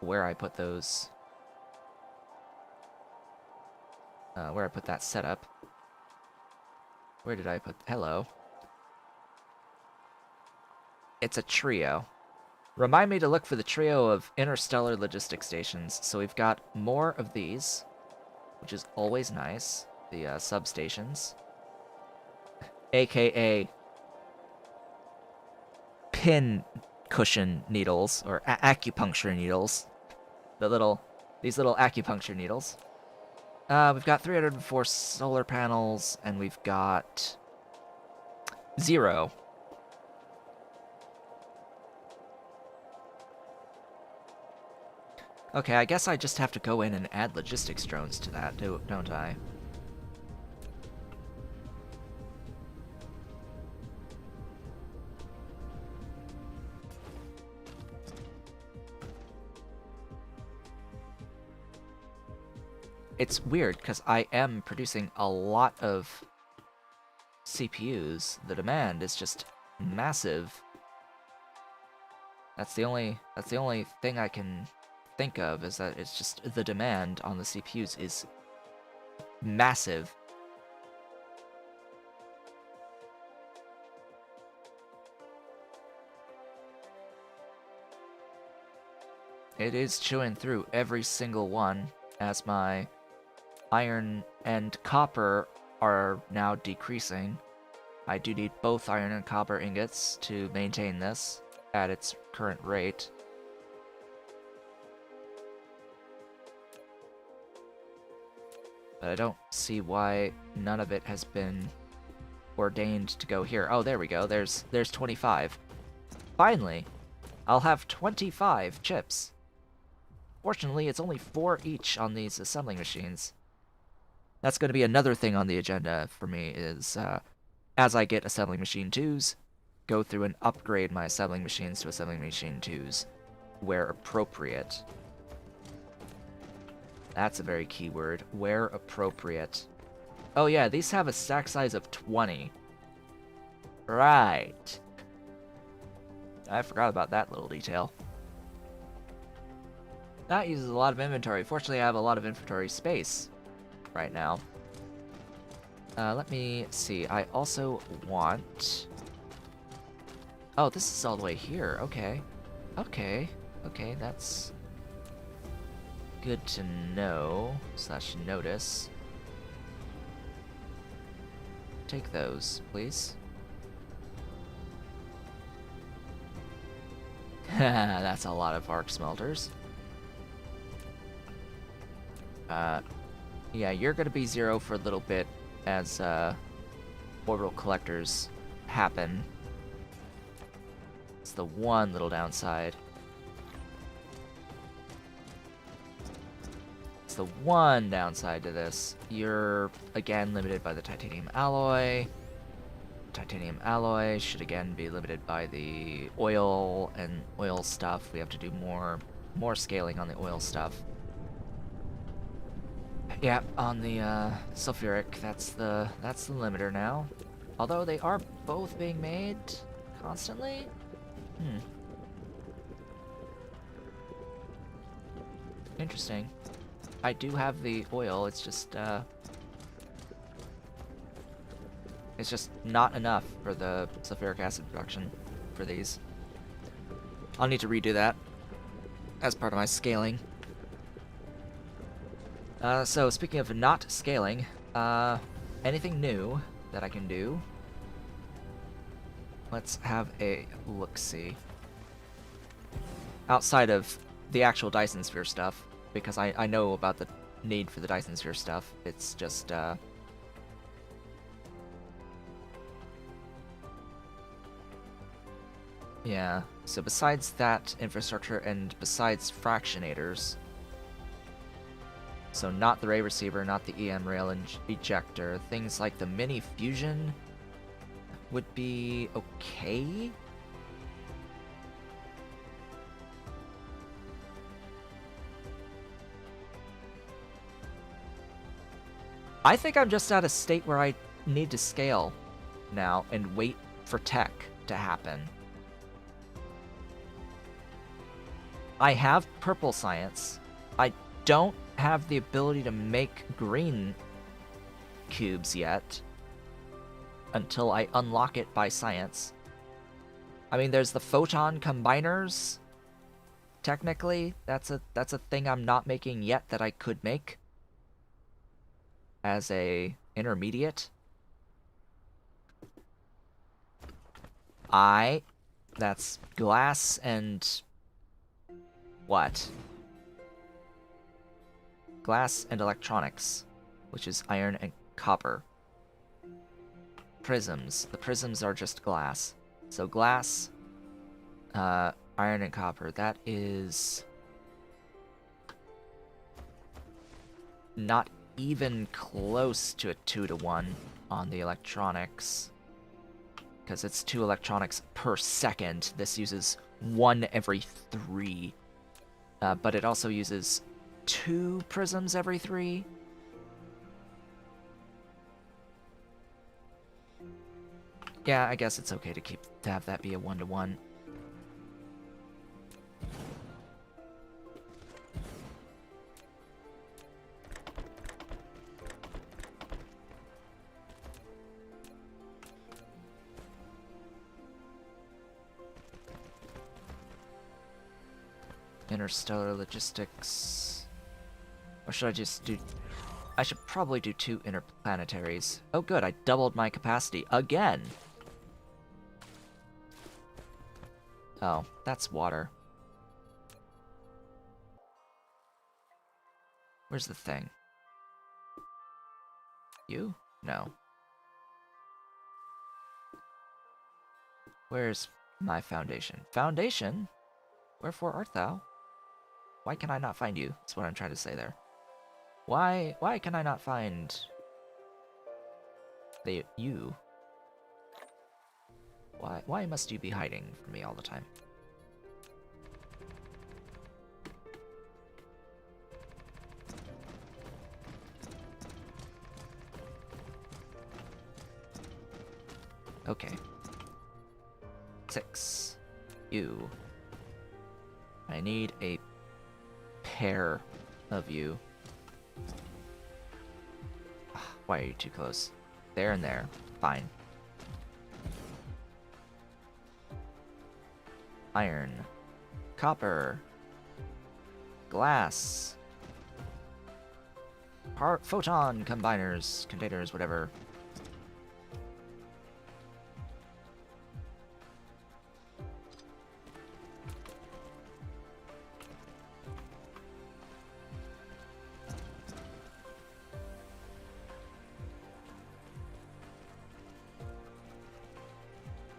where I put those, where I put that setup. Where did I put, hello. It's a trio. Remind me to look for the trio of interstellar logistics stations. So we've got more of these, which is always nice. The substations, aka pin cushion needles or acupuncture needles. These little acupuncture needles. We've got 304 solar panels, and we've got 0. Okay, I guess I just have to go in and add logistics drones to that, don't I? It's weird, because I am producing a lot of CPUs. The demand is just massive. That's the only thing I can think of, is that it's just the demand on the CPUs is massive. It is chewing through every single one, as my iron and copper are now decreasing. I do need both iron and copper ingots to maintain this at its current rate. But I don't see why none of it has been ordained to go here. Oh, there we go. There's 25. Finally, I'll have 25 chips. Fortunately, it's only 4 each on these assembling machines. That's going to be another thing on the agenda for me, is as I get assembling machine 2s, go through and upgrade my assembling machines to assembling machine 2s, where appropriate. That's a very key word, where appropriate. Oh yeah, these have a stack size of 20. Right. I forgot about that little detail. That uses a lot of inventory. Fortunately, I have a lot of inventory space right now. Let me see. I also want... Oh, this is all the way here. Okay. Okay. Okay, that's good to know / notice. Take those, please. That's a lot of arc smelters. Yeah, you're gonna be 0 for a little bit as orbital collectors happen. It's the one little downside. It's the one downside to this. You're again limited by the titanium alloy. Titanium alloy should again be limited by the oil and oil stuff. We have to do more scaling on the oil stuff. Yeah, on the sulfuric, that's the limiter now. Although they are both being made constantly. Interesting. I do have the oil, it's just It's just not enough for the sulfuric acid production for these. I'll need to redo that as part of my scaling. So speaking of not scaling, anything new that I can do? Let's have a look-see. Outside of the actual Dyson Sphere stuff, because I know about the need for the Dyson Sphere stuff. It's just, yeah, so besides that infrastructure and besides fractionators, so not the ray receiver, not the EM rail ejector, things like the mini fusion would be okay? I think I'm just at a state where I need to scale now and wait for tech to happen. I have purple science. I don't have the ability to make green cubes yet until I unlock it by science. I mean, there's the photon combiners. Technically, that's a thing I'm not making yet that I could make as a intermediate. That's glass and what? Glass and electronics, which is iron and copper. Prisms. The prisms are just glass. So glass, iron and copper. That is not even close to a 2-to-1 on the electronics. Because it's 2 electronics per second. This uses 1 every 3. But it also uses 2 prisms every 3. Yeah, I guess it's okay to have that be a 1-to-1. Interstellar logistics. Or should I just do... I should probably do 2 interplanetaries. Oh good, I doubled my capacity again! Oh, that's water. Where's the thing? You? No. Where's my foundation? Foundation? Wherefore art thou? Why can I not find you? That's what I'm trying to say there. Why can I not find... you? Why must you be hiding from me all the time? Okay. 6. You. I need a pair of you. Why are you too close? There and there. Fine. Iron. Copper. Glass. Photon combiners, containers, whatever.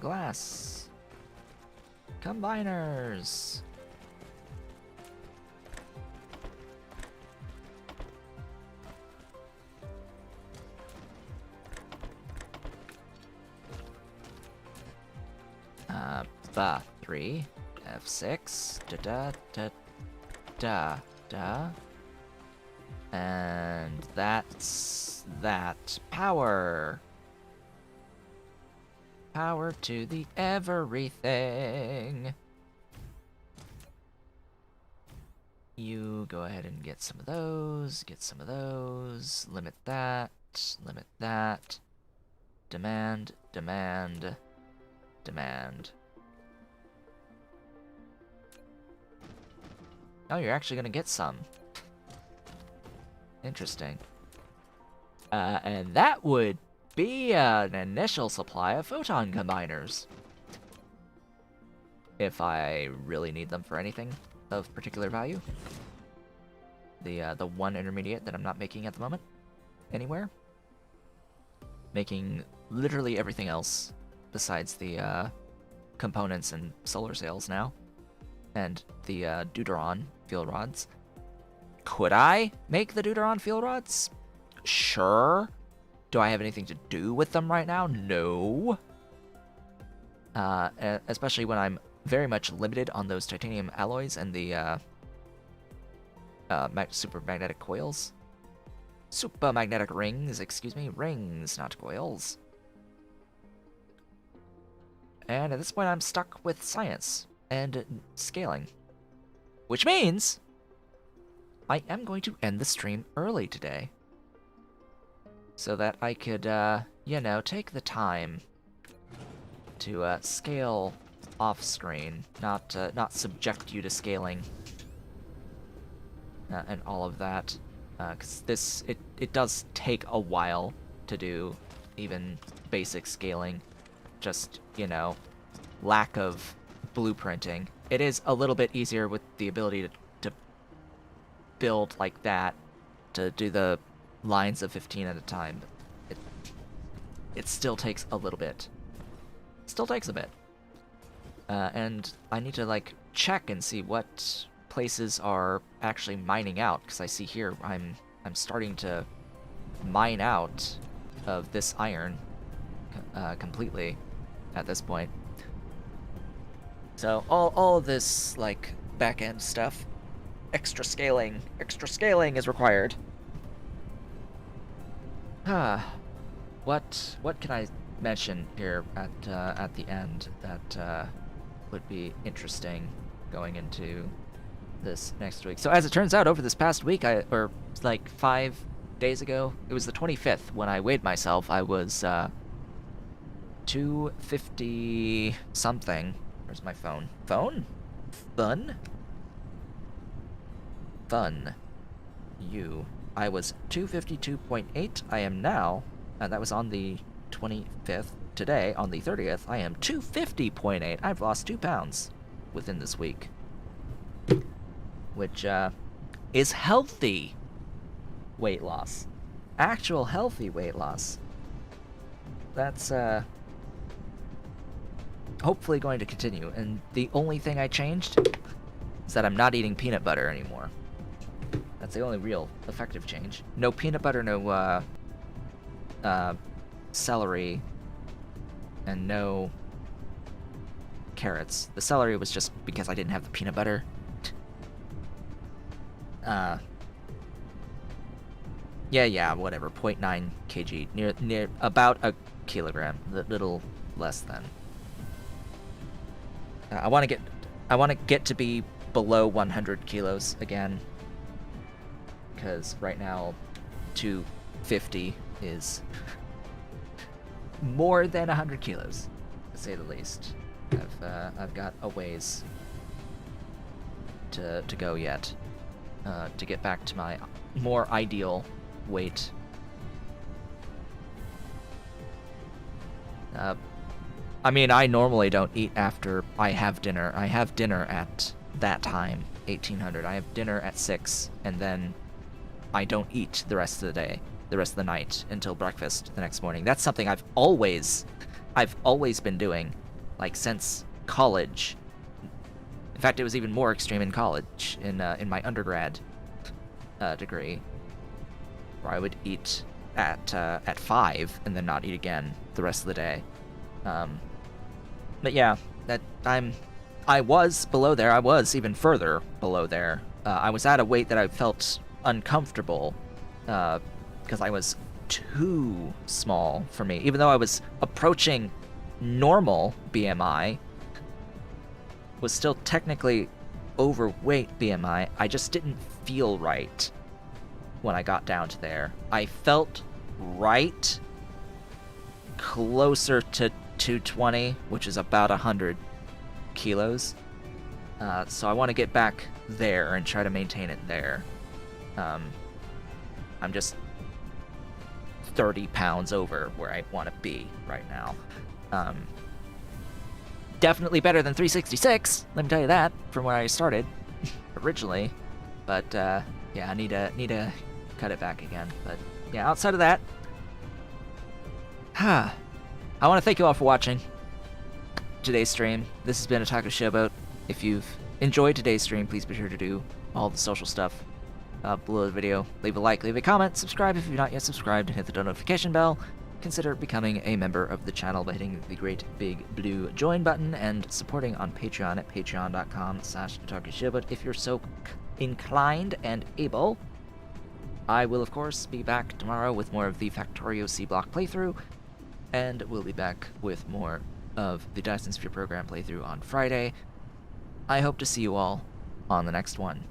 Glass. Combiners. Ba 3. F6. Da da da da da. And that's that. Power. Power to the everything. You go ahead and get some of those, limit that, Demand, demand, demand. Oh, you're actually gonna get some. Interesting. And that would be an initial supply of photon combiners. If I really need them for anything of particular value. The one intermediate that I'm not making at the moment. Anywhere. Making literally everything else besides the components and solar sails now. And the Deuteron fuel rods. Could I make the Deuteron fuel rods? Sure. Do I have anything to do with them right now? No. Especially when I'm very much limited on those titanium alloys and the super magnetic coils. Super magnetic rings, excuse me. Rings, not coils. And at this point, I'm stuck with science and scaling. Which means I am going to end the stream early today. So that I could, you know, take the time to scale off-screen, not subject you to scaling and all of that. Because it does take a while to do even basic scaling. Just, you know, lack of blueprinting. It is a little bit easier with the ability to build like that, to do the lines of 15 at a time. It still takes a little bit. Still takes a bit. And I need to, like, check and see what places are actually mining out, because I see here I'm starting to mine out of this iron completely at this point. So all of this, like, back-end stuff, extra scaling is required. What can I mention here at the end that would be interesting going into this next week? So as it turns out, over this past week, or like 5 days ago, it was the 25th when I weighed myself. I was 250 something. Where's my phone? Phone? Fun? Fun. You. I was 252.8. I am now, and that was on the 25th. Today, on the 30th, I am 250.8. I've lost 2 pounds within this week. Which, is healthy weight loss. Actual healthy weight loss. That's, hopefully going to continue. And the only thing I changed is that I'm not eating peanut butter anymore. That's the only real effective change. No peanut butter, no, celery, and no carrots. The celery was just because I didn't have the peanut butter. Yeah, whatever. 0.9 kg, near about a kilogram, a little less than. I want to get to be below 100 kilos again, because right now 250 is more than 100 kilos, to say the least. I've got a ways to go yet to get back to my more ideal weight. I mean, I normally don't eat after I have dinner. I have dinner at that time, 1800. I have dinner at 6, and then I don't eat the rest of the day, the rest of the night, until breakfast the next morning. That's something I've always been doing, like, since college. In fact, it was even more extreme in college, in my undergrad degree, where I would eat at 5 and then not eat again the rest of the day. But yeah, I was below there. I was even further below there. I was at a weight that I felt uncomfortable because I was too small for me. Even though I was approaching normal BMI, was still technically overweight BMI. I just didn't feel right when I got down to there. I felt right closer to 220, which is about 100 kilos. So I want to get back there and try to maintain it there. I'm just 30 pounds over where I want to be right now. Definitely better than 366, let me tell you that, from where I started originally. But yeah, I need to cut it back again. But yeah, outside of that, I want to thank you all for watching today's stream. This has been Otaku Showboat. If you've enjoyed today's stream, please be sure to do all the social stuff below the video. Leave a like, leave a comment, subscribe if you've not yet subscribed, and hit the notification bell. Consider becoming a member of the channel by hitting the great big blue join button and supporting on Patreon at patreon.com/OtakuShowboat if you're so inclined and able. I will, of course, be back tomorrow with more of the Factorio C Block playthrough, and we'll be back with more of the Dyson Sphere Program playthrough on Friday. I hope to see you all on the next one.